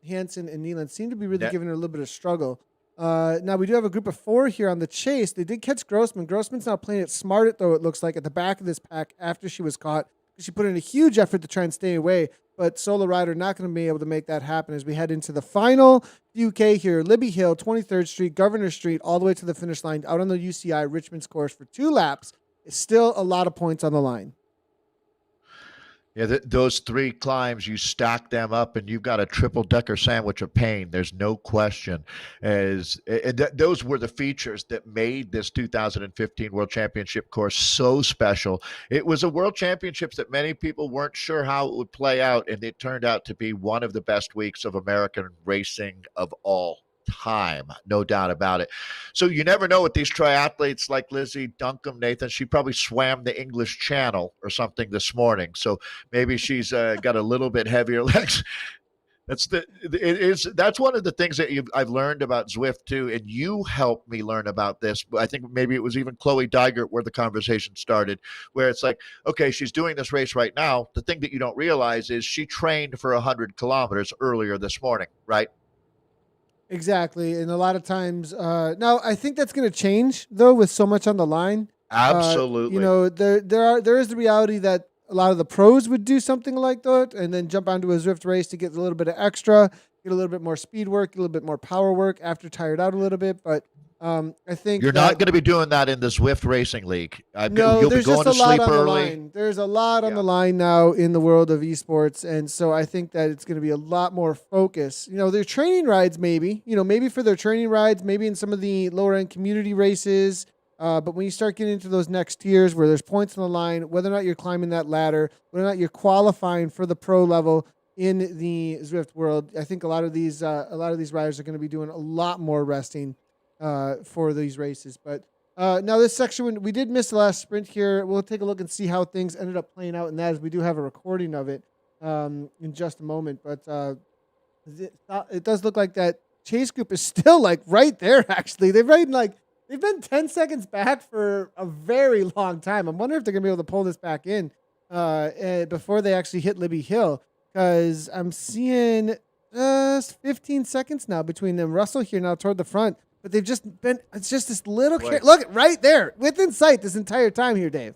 Hansen and Neelan seem to be really giving her a little bit of struggle. Now, we do have a group of 4 here on the chase. They did catch Grossman. Grossman's now playing it smart, though, it looks like, at the back of this pack after she was caught. She put in a huge effort to try and stay away, but Solo Rider not going to be able to make that happen as we head into the final few K here. Libby Hill, 23rd Street, Governor Street, all the way to the finish line, out on the UCI Richmond's course for 2 laps. It's still a lot of points on the line. Yeah, those three climbs, you stack them up, and you've got a triple decker sandwich of pain. There's no question. Those were the features that made this 2015 World Championship course so special. It was a World Championships that many people weren't sure how it would play out, and it turned out to be one of the best weeks of American racing of all time, no doubt about it. So you never know with these triathletes like Lizzie Duncombe, Nathan. She probably swam the English Channel or something this morning. So maybe she's got a little bit heavier legs. That's one of the things that I've learned about Zwift too, and you helped me learn about this. I think maybe it was even Chloe Digert where the conversation started, where it's like, okay, she's doing this race right now. The thing that you don't realize is she trained for 100 kilometers earlier this morning, right? Exactly, and a lot of times, now I think that's going to change though with so much on the line. Absolutely. There is the reality that a lot of the pros would do something like that and then jump onto a Zwift race to get a little bit of extra, get a little bit more speed work, a little bit more power work after tired out a little bit. But I think You're not going to be doing that in the Zwift Racing League. no, You'll be there's just going a to lot sleep on the early. line. There's a lot on Yeah. the line now in the world of esports, and so I think that it's going to be a lot more focus. Their training rides, maybe for their training rides, maybe in some of the lower end community races. But when you start getting into those next tiers where there's points on the line, whether or not you're climbing that ladder, whether or not you're qualifying for the pro level in the Zwift world, I think a lot of these riders are going to be doing a lot more resting for these races. But now this section, we did miss the last sprint here. We'll take a look and see how things ended up playing out in that, as we do have a recording of it in just a moment. But it does look like that chase group is still like right there. Actually, they've been 10 seconds back for a very long time. I'm wondering if they're gonna be able to pull this back in before they actually hit Libby Hill, because I'm seeing just 15 seconds now between them. Russell here now toward the front. But they've just been, it's just this little, look, right there, within sight this entire time here, Dave.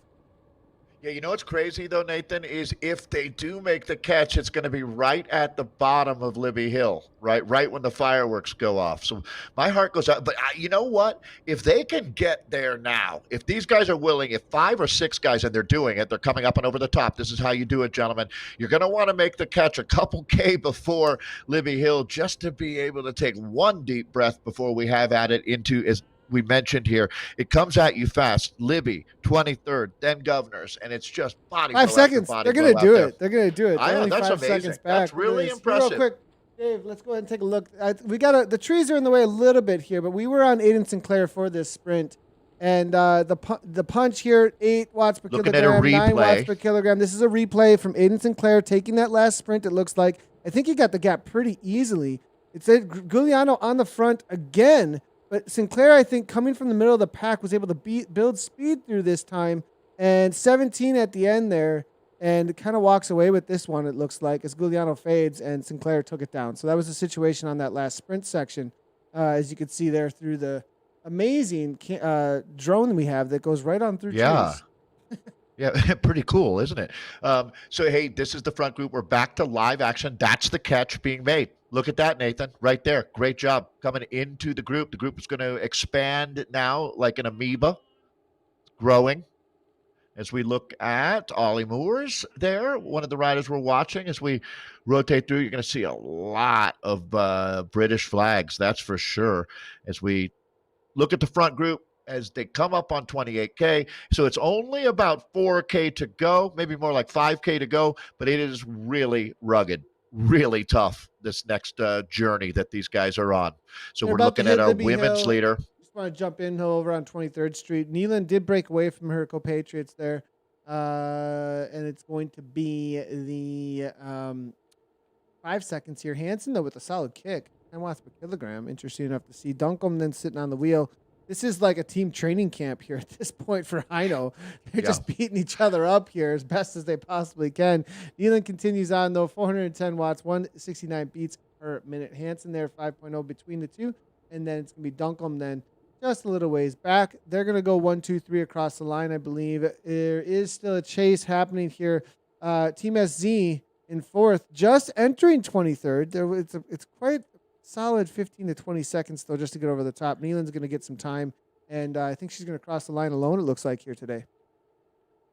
Yeah, you know what's crazy though, Nathan, is if they do make the catch, it's going to be right at the bottom of Libby Hill, right when the fireworks go off. So my heart goes out. But you know what? If they can get there now, if these guys are willing, if 5 or 6 guys, and they're doing it, they're coming up and over the top. This is how you do it, gentlemen. You're going to want to make the catch a couple K before Libby Hill, just to be able to take one deep breath before we have at it into, as we mentioned here, it comes at you fast. Libby, 23rd, then Governors, and it's just body 5 seconds. They're going to do it. They're going to do it. They're only that's 5 amazing. seconds back. That's really impressive. Real quick, Dave, let's go ahead and take a look. The trees are in the way a little bit here, but we were on Aiden Sinclair for this sprint. And the punch here, 8 watts per Looking kilogram, at a 9 watts replay. per kilogram. This is a replay from Aiden Sinclair taking that last sprint. It looks like, I think he got the gap pretty easily. It said Giuliano on the front again. But Sinclair, I think, coming from the middle of the pack, was able to build speed through this time. And 17 at the end there. And kind of walks away with this one, it looks like, as Giuliano fades and Sinclair took it down. So that was the situation on that last sprint section, as you could see there through the amazing drone we have that goes right on through trees. Yeah, pretty cool, isn't it? So, hey, this is the front group. We're back to live action. That's the catch being made. Look at that, Nathan, right there. Great job coming into the group. The group is going to expand now like an amoeba, growing. As we look at Ollie Moores there, one of the riders we're watching, as we rotate through, you're going to see a lot of British flags, that's for sure, as we look at the front group as they come up on 28K. So it's only about 4K to go, maybe more like 5K to go, but it is really rugged, really tough, this next journey that these guys are on. So we're looking at our Libby women's Hill. leader. Just want to jump in over on 23rd Street. Nealon did break away from her compatriots there. And it's going to be the 5 seconds here. Hansen, though, with a solid kick. 10 watts per kilogram. Interesting enough to see. Duncombe then sitting on the wheel. This is like a team training camp here at this point for Hino. They're just beating each other up here as best as they possibly can. Nealon continues on, though. 410 watts, 169 beats per minute. Hansen there, 5.0 between the two. And then it's going to be Duncombe then just a little ways back. They're going to go 1, 2, 3 across the line, I believe. There is still a chase happening here. Team SZ in 4th, just entering 23rd. It's quite solid 15 to 20 seconds, though, just to get over the top. Nealon's going to get some time, and I think she's going to cross the line alone, it looks like, here today.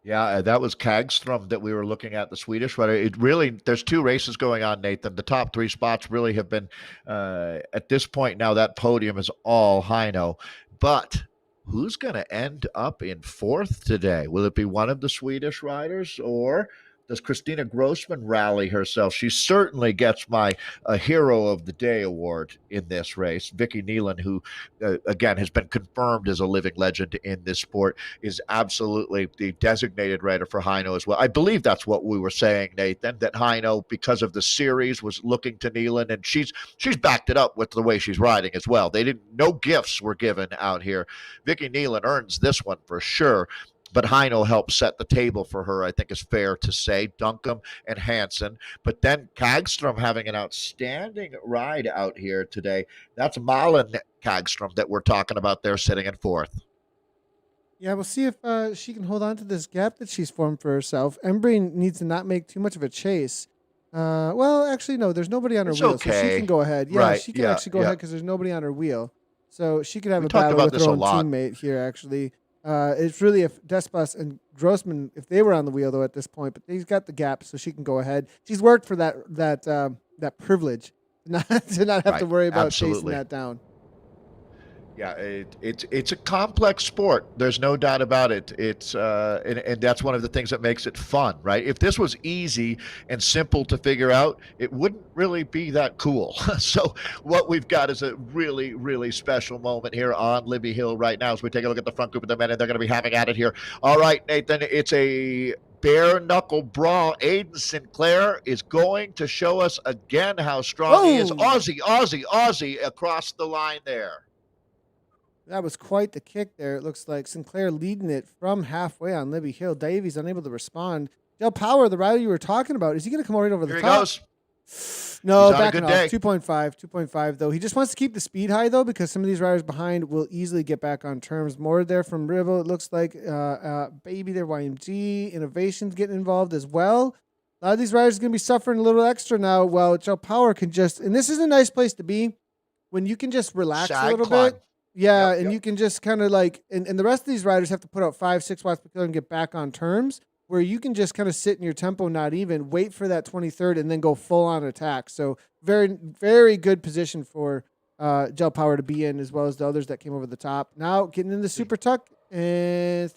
Yeah, that was Kagstrom that we were looking at, the Swedish rider. It really, there's two races going on, Nathan. The top three spots really have been, at this point now, that podium is all Heino. But who's going to end up in fourth today? Will it be one of the Swedish riders, or does Christina Grossman rally herself? She certainly gets my Hero of the Day award in this race. Vicky Nealon, who, again, has been confirmed as a living legend in this sport, is absolutely the designated rider for Heino as well. I believe that's what we were saying, Nathan, that Heino, because of the series, was looking to Nealon, and she's backed it up with the way she's riding as well. They didn't, no gifts were given out here. Vicky Nealon earns this one for sure. But Heino helped set the table for her, I think is fair to say. Duncombe and Hansen. But then Kagstrom having an outstanding ride out here today. That's Malin Kagstrom that we're talking about there, sitting in fourth. Yeah, we'll see if she can hold on to this gap that she's formed for herself. Embry needs to not make too much of a chase. Well, actually, no, there's nobody on her It's wheel, so she okay. can go ahead. Yeah, Right. she can Yeah. actually go Yeah. ahead because there's nobody on her wheel. So she could have We a talked battle about with this her a own lot. teammate here, actually. It's really if Despas and Grossman, if they were on the wheel, though, at this point, but he's got the gap, so she can go ahead. She's worked for that privilege to not have to Right. worry about Absolutely. chasing that down. Yeah, it's a complex sport. There's no doubt about it. It's and that's one of the things that makes it fun, right? If this was easy and simple to figure out, it wouldn't really be that cool. So what we've got is a really, really special moment here on Libby Hill right now as we take a look at the front group of the men, and they're going to be having at it here. All right, Nathan, it's a bare knuckle brawl. Aiden Sinclair is going to show us again how strong he is. Whoa! Aussie across the line there. That was quite the kick there. It looks like Sinclair leading it from halfway on Libby Hill. Davies unable to respond. zPower, the rider you were talking about, is he going to come right over the Here top? he goes. No, He's on a backing good off. day. 2.5 though. He just wants to keep the speed high though, because some of these riders behind will easily get back on terms. More there from Rivel. It looks like Baby there, YMG, Innovations getting involved as well. A lot of these riders are going to be suffering a little extra now. While zPower can just, and this is a nice place to be when you can just relax Sag a little climb. bit. Yeah, Yep, and yep. you can just kind of like, and the rest of these riders have to put out 5-6 watts per kilo and get back on terms, where you can just kind of sit in your tempo, not even wait for that 23rd and then go full on attack. So very, very good position for zPower to be in, as well as the others that came over the top. Now getting in the super tuck and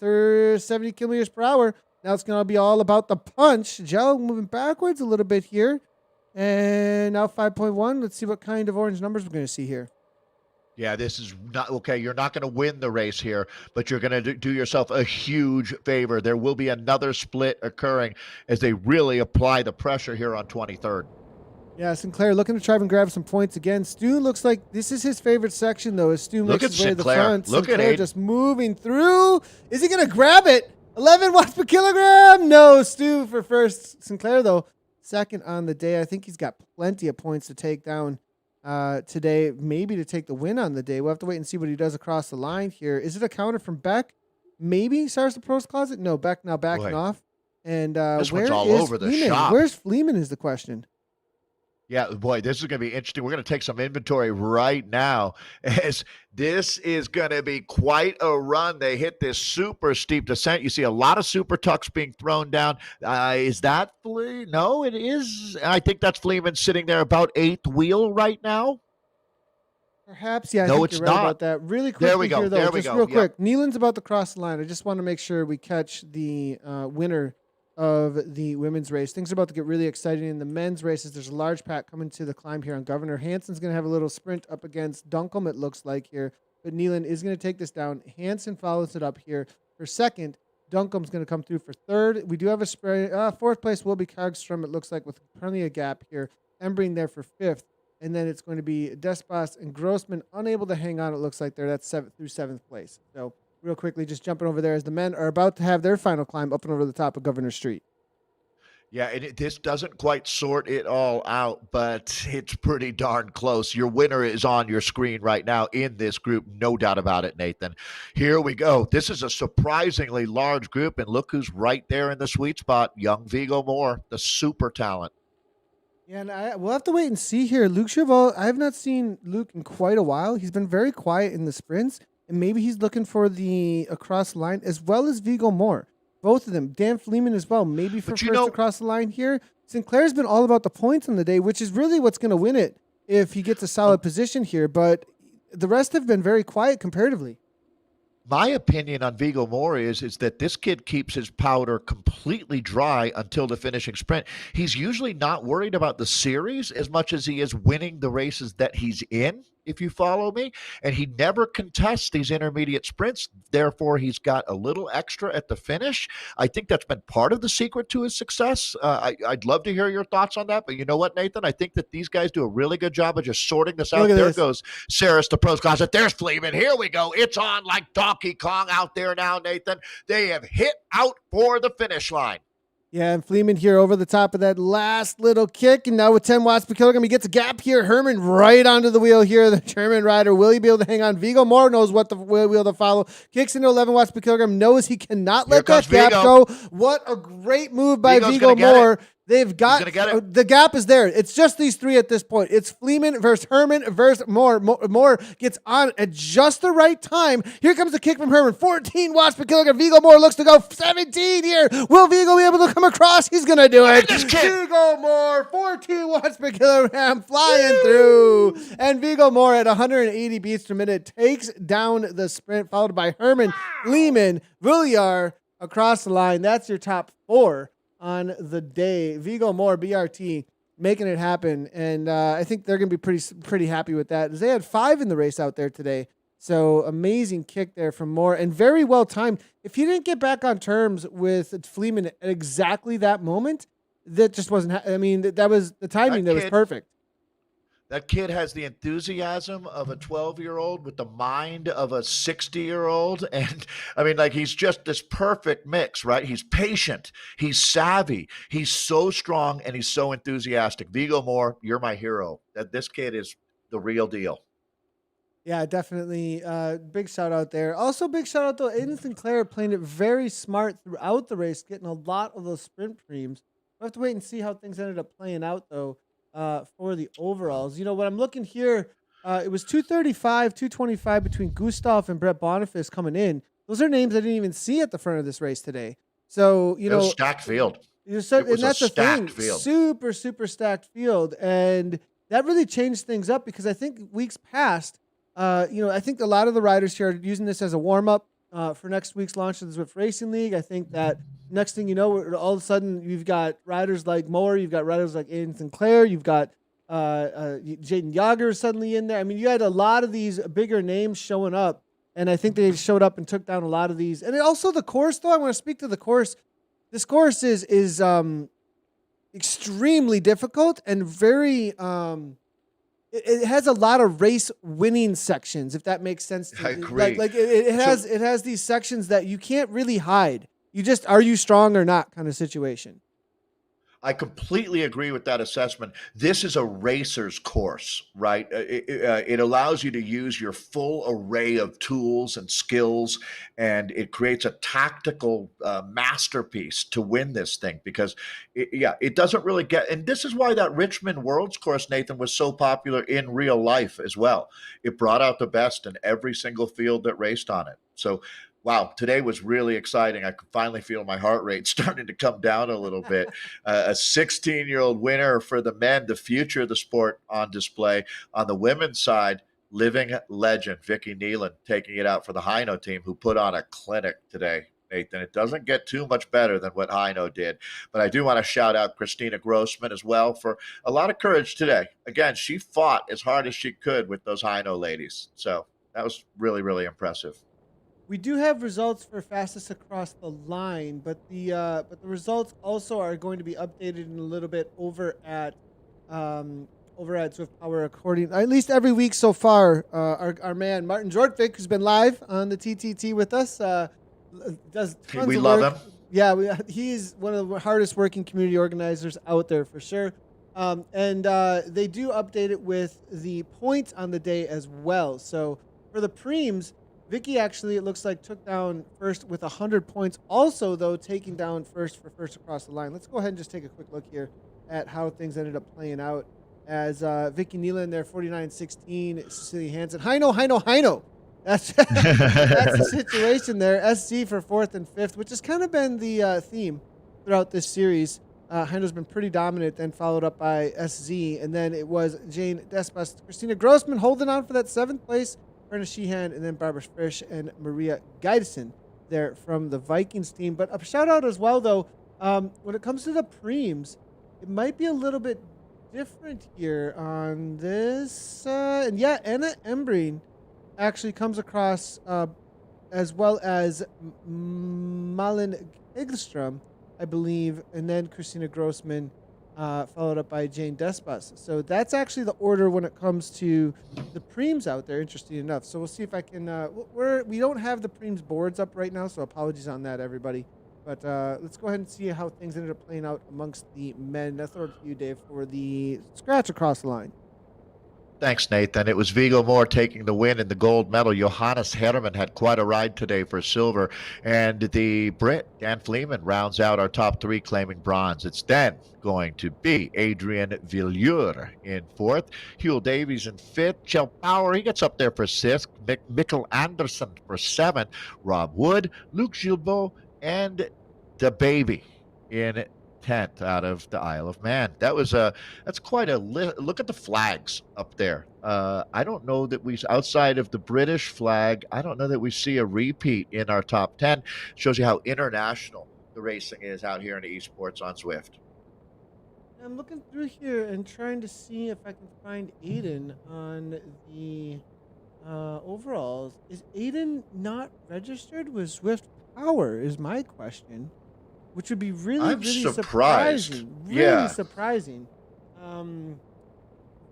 70 kilometers per hour. Now it's going to be all about the punch. Gel moving backwards a little bit here. And now 5.1. Let's see what kind of orange numbers we're going to see here. Yeah, this is not okay. You're not going to win the race here, but you're going to do yourself a huge favor. There will be another split occurring as they really apply the pressure here on 23rd. Yeah, Sinclair looking to try and grab some points again. Stu looks like this is his favorite section, though, as Stu Look makes at his way to the Sinclair. front. Look at Sinclair Aiden. just moving through. Is he going to grab it? 11 watts per kilogram. No, Stu for first. Sinclair, though, second on the day. I think he's got plenty of points to take down today, maybe to take the win on the day. We'll have to wait and see what he does across the line here. Is it a counter from Beck? Maybe Cyrus the Pro's closet? No, Beck now backing Boy. off. And This where one's all is over the Fleeman? shop. Where's Fleeman is the question. Yeah, boy, this is going to be interesting. We're going to take some inventory right now, as this is going to be quite a run. They hit this super steep descent. You see a lot of super tucks being thrown down. Is that Flea? No, it is. I think that's Fleeman sitting there about eighth wheel right now. Perhaps, yeah, I No, think it's you're right not. about that. Really quickly There we go. here, though, There we just go. real Yep. quick. Nealon's about to cross the line. I just want to make sure we catch the winner of the women's race. Things are about to get really exciting in the men's races. There's a large pack coming to the climb here on Governor. Hansen's going to have a little sprint up against Duncombe, it looks like here. But Nealon is going to take this down. Hansen follows it up here for second. Duncombe's going to come through for third. We do have a spray. Fourth place will be Kagstrom, it looks like, with plenty of gap here. Embry there for fifth. And then it's going to be Despas and Grossman unable to hang on, it looks like there. That's through seventh place. So real quickly, just jumping over there as the men are about to have their final climb up and over the top of Governor Street. Yeah, and this doesn't quite sort it all out, but it's pretty darn close. Your winner is on your screen right now in this group, no doubt about it, Nathan. Here we go. This is a surprisingly large group, and look who's right there in the sweet spot, young Vigo Moore, the super talent. Yeah, and we'll have to wait and see here. Luke Cheval, I have not seen Luke in quite a while. He's been very quiet in the sprints, and maybe he's looking for the across line as well as Vigo Moore. both of them. Dan Fleeman as well, maybe for But first across the line here. Sinclair's been all about the points on the day, which is really what's going to win it if he gets a solid position here. But the rest have been very quiet comparatively. My opinion on Vigo Moore is that this kid keeps his powder completely dry until the finishing sprint. He's usually not worried about the series as much as he is winning the races that he's in, if you follow me. And he never contests these intermediate sprints. Therefore, he's got a little extra at the finish. I think that's been part of the secret to his success. I'd love to hear your thoughts on that. But you know what, Nathan? I think that these guys do a really good job of just sorting this out. There goes Saris, the pros closet. There's Fleeman. Here we go. It's on like Donkey Kong out there now, Nathan. They have hit out for the finish line. Yeah, and Fleeman here over the top of that last little kick. And now with 10 watts per kilogram, he gets a gap here. Herman right onto the wheel here. The German rider, will he be able to hang on? Vigo Moore knows what the wheel to follow. Kicks into 11 watts per kilogram. Knows he cannot let that gap go. What a great move by Vigo Moore. They've got the gap is there. It's just these three at this point. It's Fleeman versus Herman versus Moore. Moore gets on at just the right time. Here comes the kick from Herman. 14 watts per kilogram. Vigo Moore looks to go 17 here. Will Vigo be able to come across? He's going to do it. Vigo Moore, 14 watts per kilogram flying through. And Vigo Moore at 180 beats per minute takes down the sprint, followed by Herman, Fleeman, Villiar across the line. That's your top four on the day. Vigo Moore, BRT, making it happen. And I think they're going to be pretty happy with that. They had 5 in the race out there today. So amazing kick there from Moore and very well timed. If he didn't get back on terms with Fleeman at exactly that moment, that just wasn't, that was the timing that was perfect. That kid has the enthusiasm of a 12-year-old with the mind of a 60-year-old. And he's just this perfect mix, right? He's patient. He's savvy. He's so strong and he's so enthusiastic. Vigo Moore, you're my hero. This kid is the real deal. Yeah, definitely. Big shout out there. Also, big shout out though, Aiden Sinclair playing it very smart throughout the race, getting a lot of those sprint preems. We'll have to wait and see how things ended up playing out though. For the overalls. When I'm looking here, it was 235, 225 between Gustav and Brett Boniface coming in. Those are names I didn't even see at the front of this race today. So, it was stacked field. And that's the thing. Field. Super, super stacked field. And that really changed things up because I think weeks past, I think a lot of the riders here are using this as a warm-up for next week's launch of the Zwift Racing League. I think that next thing you know, all of a sudden you've got riders like Moore, you've got riders like Aiden Sinclair, you've got Jaden Yager suddenly in there. You had a lot of these bigger names showing up, and I think they showed up and took down a lot of these. And also the course, though, I want to speak to the course. This course is extremely difficult and very it has a lot of race winning sections, if that makes sense to you. I agree. It has these sections that you can't really hide. You just, are you strong or not kind of situation. I completely agree with that assessment. This is a racer's course, right? It allows you to use your full array of tools and skills, and it creates a tactical masterpiece to win this thing because, it doesn't really get, and this is why that Richmond Worlds course, Nathan, was so popular in real life as well. It brought out the best in every single field that raced on it. So, wow, today was really exciting. I could finally feel my heart rate starting to come down a little bit. A 16-year-old winner for the men, the future of the sport on display. On the women's side, living legend, Vicky Nealon, taking it out for the Hino team, who put on a clinic today, Nathan. It doesn't get too much better than what Hino did. But I do want to shout out Christina Grossman as well for a lot of courage today. Again, she fought as hard as she could with those Hino ladies. So that was really, really impressive. We do have results for fastest across the line, but the results also are going to be updated in a little bit over at Zwiftpower, according at least every week so far. Our man Martin Jortvik, who's been live on the TTT with us, does tons we of love work. him. Yeah, he's one of the hardest working community organizers out there for sure. And they do update it with the points on the day as well. So for the preems, Vicky actually, it looks like, took down first with 100 points. Also, though, taking down first across the line. Let's go ahead and just take a quick look here at how things ended up playing out. As Vicky Nealon there, 49-16, Cecilia Hansen. Hino. That's that's the situation there. SC for fourth and fifth, which has kind of been the theme throughout this series. Heiner's been pretty dominant, then followed up by SZ, and then it was Jane Despas, Christina Grossman holding on for that seventh place, Brenna Sheehan, and then Barbara Frisch and Maria Geidson there from the Vikings team. But a shout out as well, though, when it comes to the preems, it might be a little bit different here on this. And yeah, Anna Embreen actually comes across as well as Malin Egstrom, I believe, and then Christina Grossman, followed up by Jane Despas. So that's actually the order when it comes to the preems out there, interesting enough. So we'll see if I can, we don't have the preems boards up right now, so apologies on that, everybody. But let's go ahead and see how things ended up playing out amongst the men. I'll throw it to you, Dave, for the scratch across the line. Thanks, Nathan. It was Viggo Moore taking the win in the gold medal. Johannes Herman had quite a ride today for silver. And the Brit, Dan Fleeman, rounds out our top three, claiming bronze. It's then going to be Adrian Villiers in fourth, Hugh Davies in fifth, zPower, he gets up there for sixth, Mikkel Anderson for seventh, Rob Wood, Luke Gilbeau, and the baby in 10th out of the Isle of Man. That's quite a look at the flags up there. I don't know that outside of the British flag, I don't know that we see a repeat in our top 10. Shows you how international the racing is out here in esports on Zwift. I'm looking through here and trying to see if I can find Aiden on the overalls. Is Aiden not registered with Zwiftpower is my question. Which would be really surprising. Really surprising.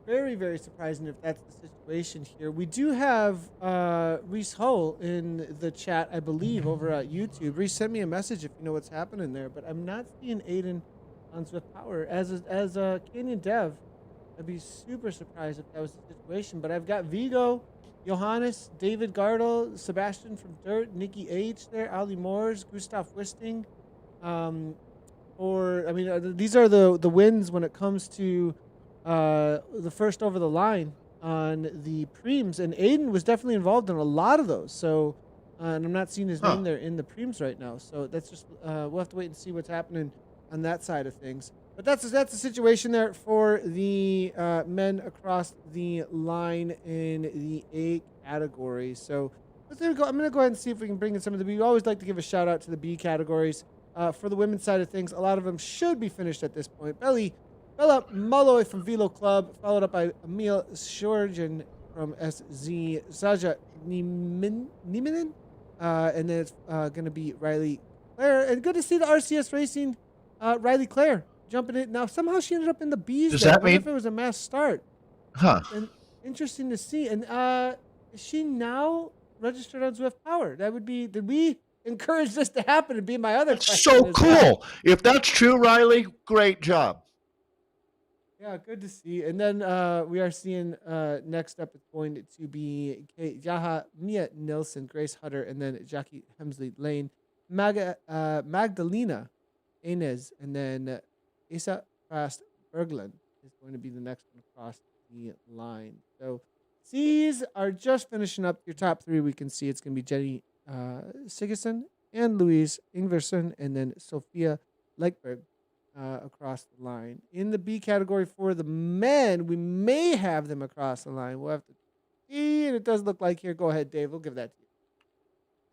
Very, very surprising if that's the situation here. We do have Reese Hull in the chat, I believe, over at YouTube. Reese, send me a message if you know what's happening there. But I'm not seeing Aiden on Zwiftpower. As a Canyon dev, I'd be super surprised if that was the situation. But I've got Vigo, Johannes, David Gardel, Sebastian from Dirt, Nikki H there, Ali Moores, Gustav Wisting. These are the wins when it comes to the first over the line on the preems, and Aiden was definitely involved in a lot of those. So, and I'm not seeing his name there in the preems right now. So that's just we'll have to wait and see what's happening on that side of things. But that's the situation there for the men across the line in the A category. So there we go. I'm going to go ahead and see if we can bring in some of the B. We always like to give a shout out to the B categories. For the women's side of things, a lot of them should be finished at this point. Bella Malloy from Velo Club, followed up by Emil Sjorgen from SZ, Saja Nieminen, and then it's going to be Riley Claire. And good to see the RCS Racing Riley Claire jumping in. Now, somehow she ended up in the B's. Does there. that mean if it was a mass start? And interesting to see. And is she now registered on Zwiftpower? That would be, did we encourage this to happen and be my other question? So cool. Well. If that's true, Riley, great job. Yeah, good to see. And then we are seeing next up it's going to be Jaha Mia Nilsson, Grace Hutter, and then Jackie Hemsley Lane, Magdalena Inez, and then Isa Fast Berglund is going to be the next one across the line. So these are just finishing up your top three. We can see it's going to be Jenny Sigurdsson and Louise Ingvarsson, and then Sophia Leichberg across the line. In the B category for the men, we may have them across the line. We'll have to see, and it does look like here. Go ahead, Dave. We'll give that to you.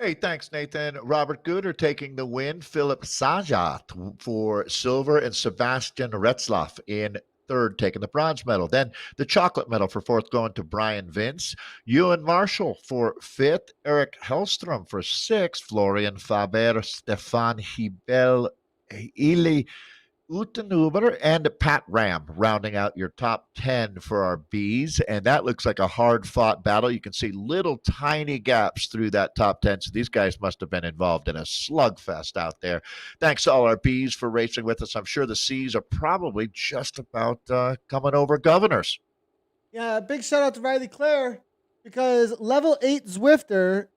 Hey, thanks, Nathan. Robert Gooder taking the win. Philip Sajat for silver, and Sebastian Retzlaff in third, taking the bronze medal. Then the chocolate medal for fourth going to Brian Vince. Ewan Marshall for fifth. Eric Hellstrom for sixth. Florian Faber, Stefan Hibel, Eli Utenuber, and Pat Ram rounding out your top 10 for our Bs. And that looks like a hard-fought battle. You can see little tiny gaps through that top 10. So these guys must have been involved in a slugfest out there. Thanks to all our Bs for racing with us. I'm sure the Cs are probably just about coming over governors. Yeah, big shout out to Riley Claire, because level 8 Zwifter,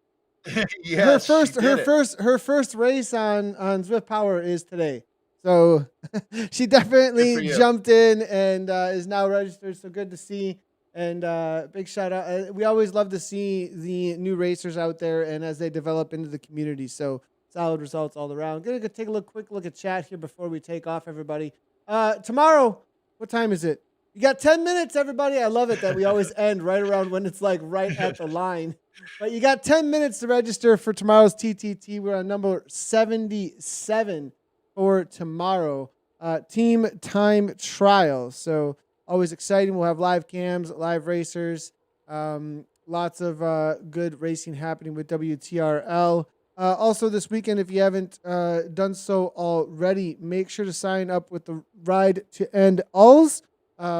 yes, her first race on Zwiftpower is today. So she definitely jumped in and is now registered. So good to see. And big shout out. We always love to see the new racers out there and as they develop into the community. So solid results all around. Gonna go take a quick look at chat here before we take off, everybody. Tomorrow, what time is it? You got 10 minutes, everybody. I love it that we always end right around when it's like right at the line. But you got 10 minutes to register for tomorrow's TTT. We're on number 77 for tomorrow. Team time trial. So always exciting. We'll have live cams, live racers, lots of good racing happening with WTRL. Also this weekend, if you haven't done so already, make sure to sign up with the Ride to End Alls.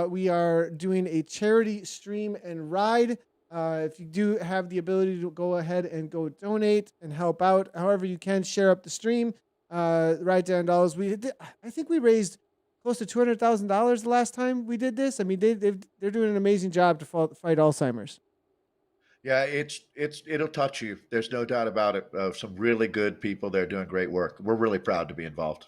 We are doing a charity stream and ride. If you do have the ability to go ahead and go donate and help out, however you can, share up the stream. Ride to End Alls. I think we raised close to $200,000 the last time we did this. I mean, they're doing an amazing job to fight Alzheimer's. Yeah, it'll touch you. There's no doubt about it. Some really good people there doing great work. We're really proud to be involved.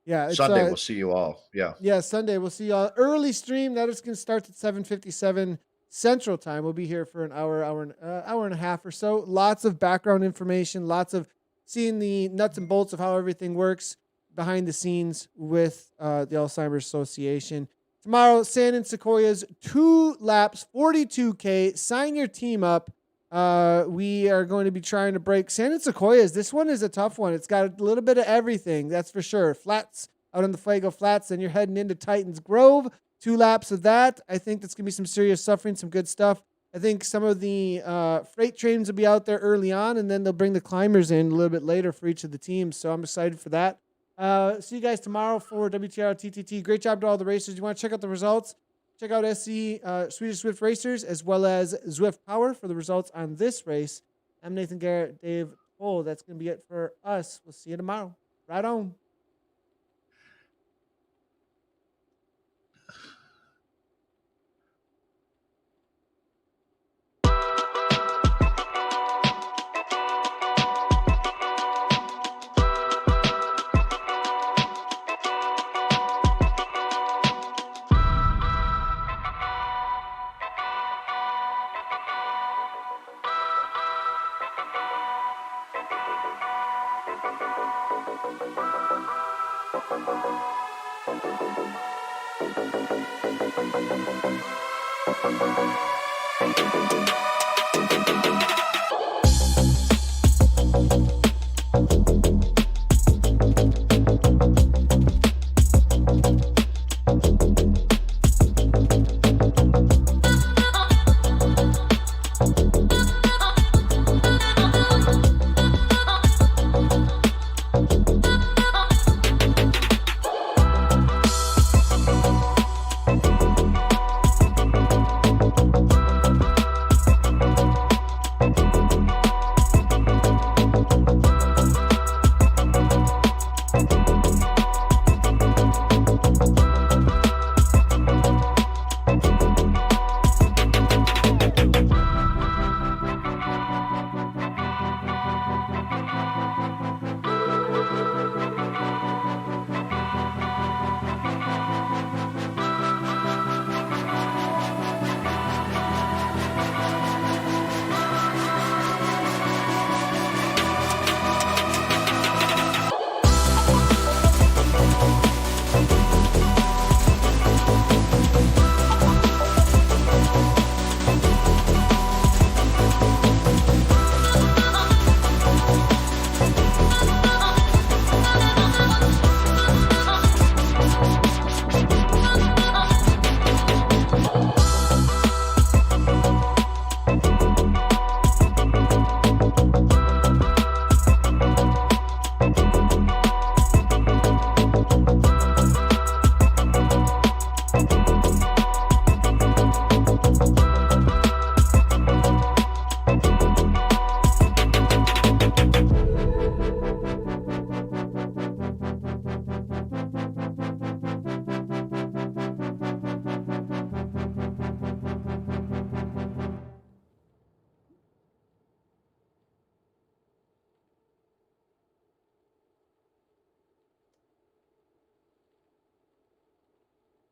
Yeah, it's, Sunday we'll see you all. Yeah, Sunday we'll see y'all. Early stream that is going to start at 7:57 Central Time. We'll be here for an hour and a half or so. Lots of background information. Lots of seeing the nuts and bolts of how everything works behind the scenes with the Alzheimer's Association. Tomorrow, Sand and Sequoias, 2 laps, 42K. Sign your team up. We are going to be trying to break Sand and Sequoias. This one is a tough one. It's got a little bit of everything, that's for sure. Flats out on the Fuego Flats, then you're heading into Titans Grove. 2 laps of that. I think that's going to be some serious suffering, some good stuff. I think some of the freight trains will be out there early on, and then they'll bring the climbers in a little bit later for each of the teams. So I'm excited for that. See you guys tomorrow for WTR TTT. Great job to all the racers. You want to check out the results? Check out Swedish Swift Racers as well as Zwiftpower for the results on this race. I'm Nathan Guerra Dave Towle. That's going to be it for us. We'll see you tomorrow. Right on.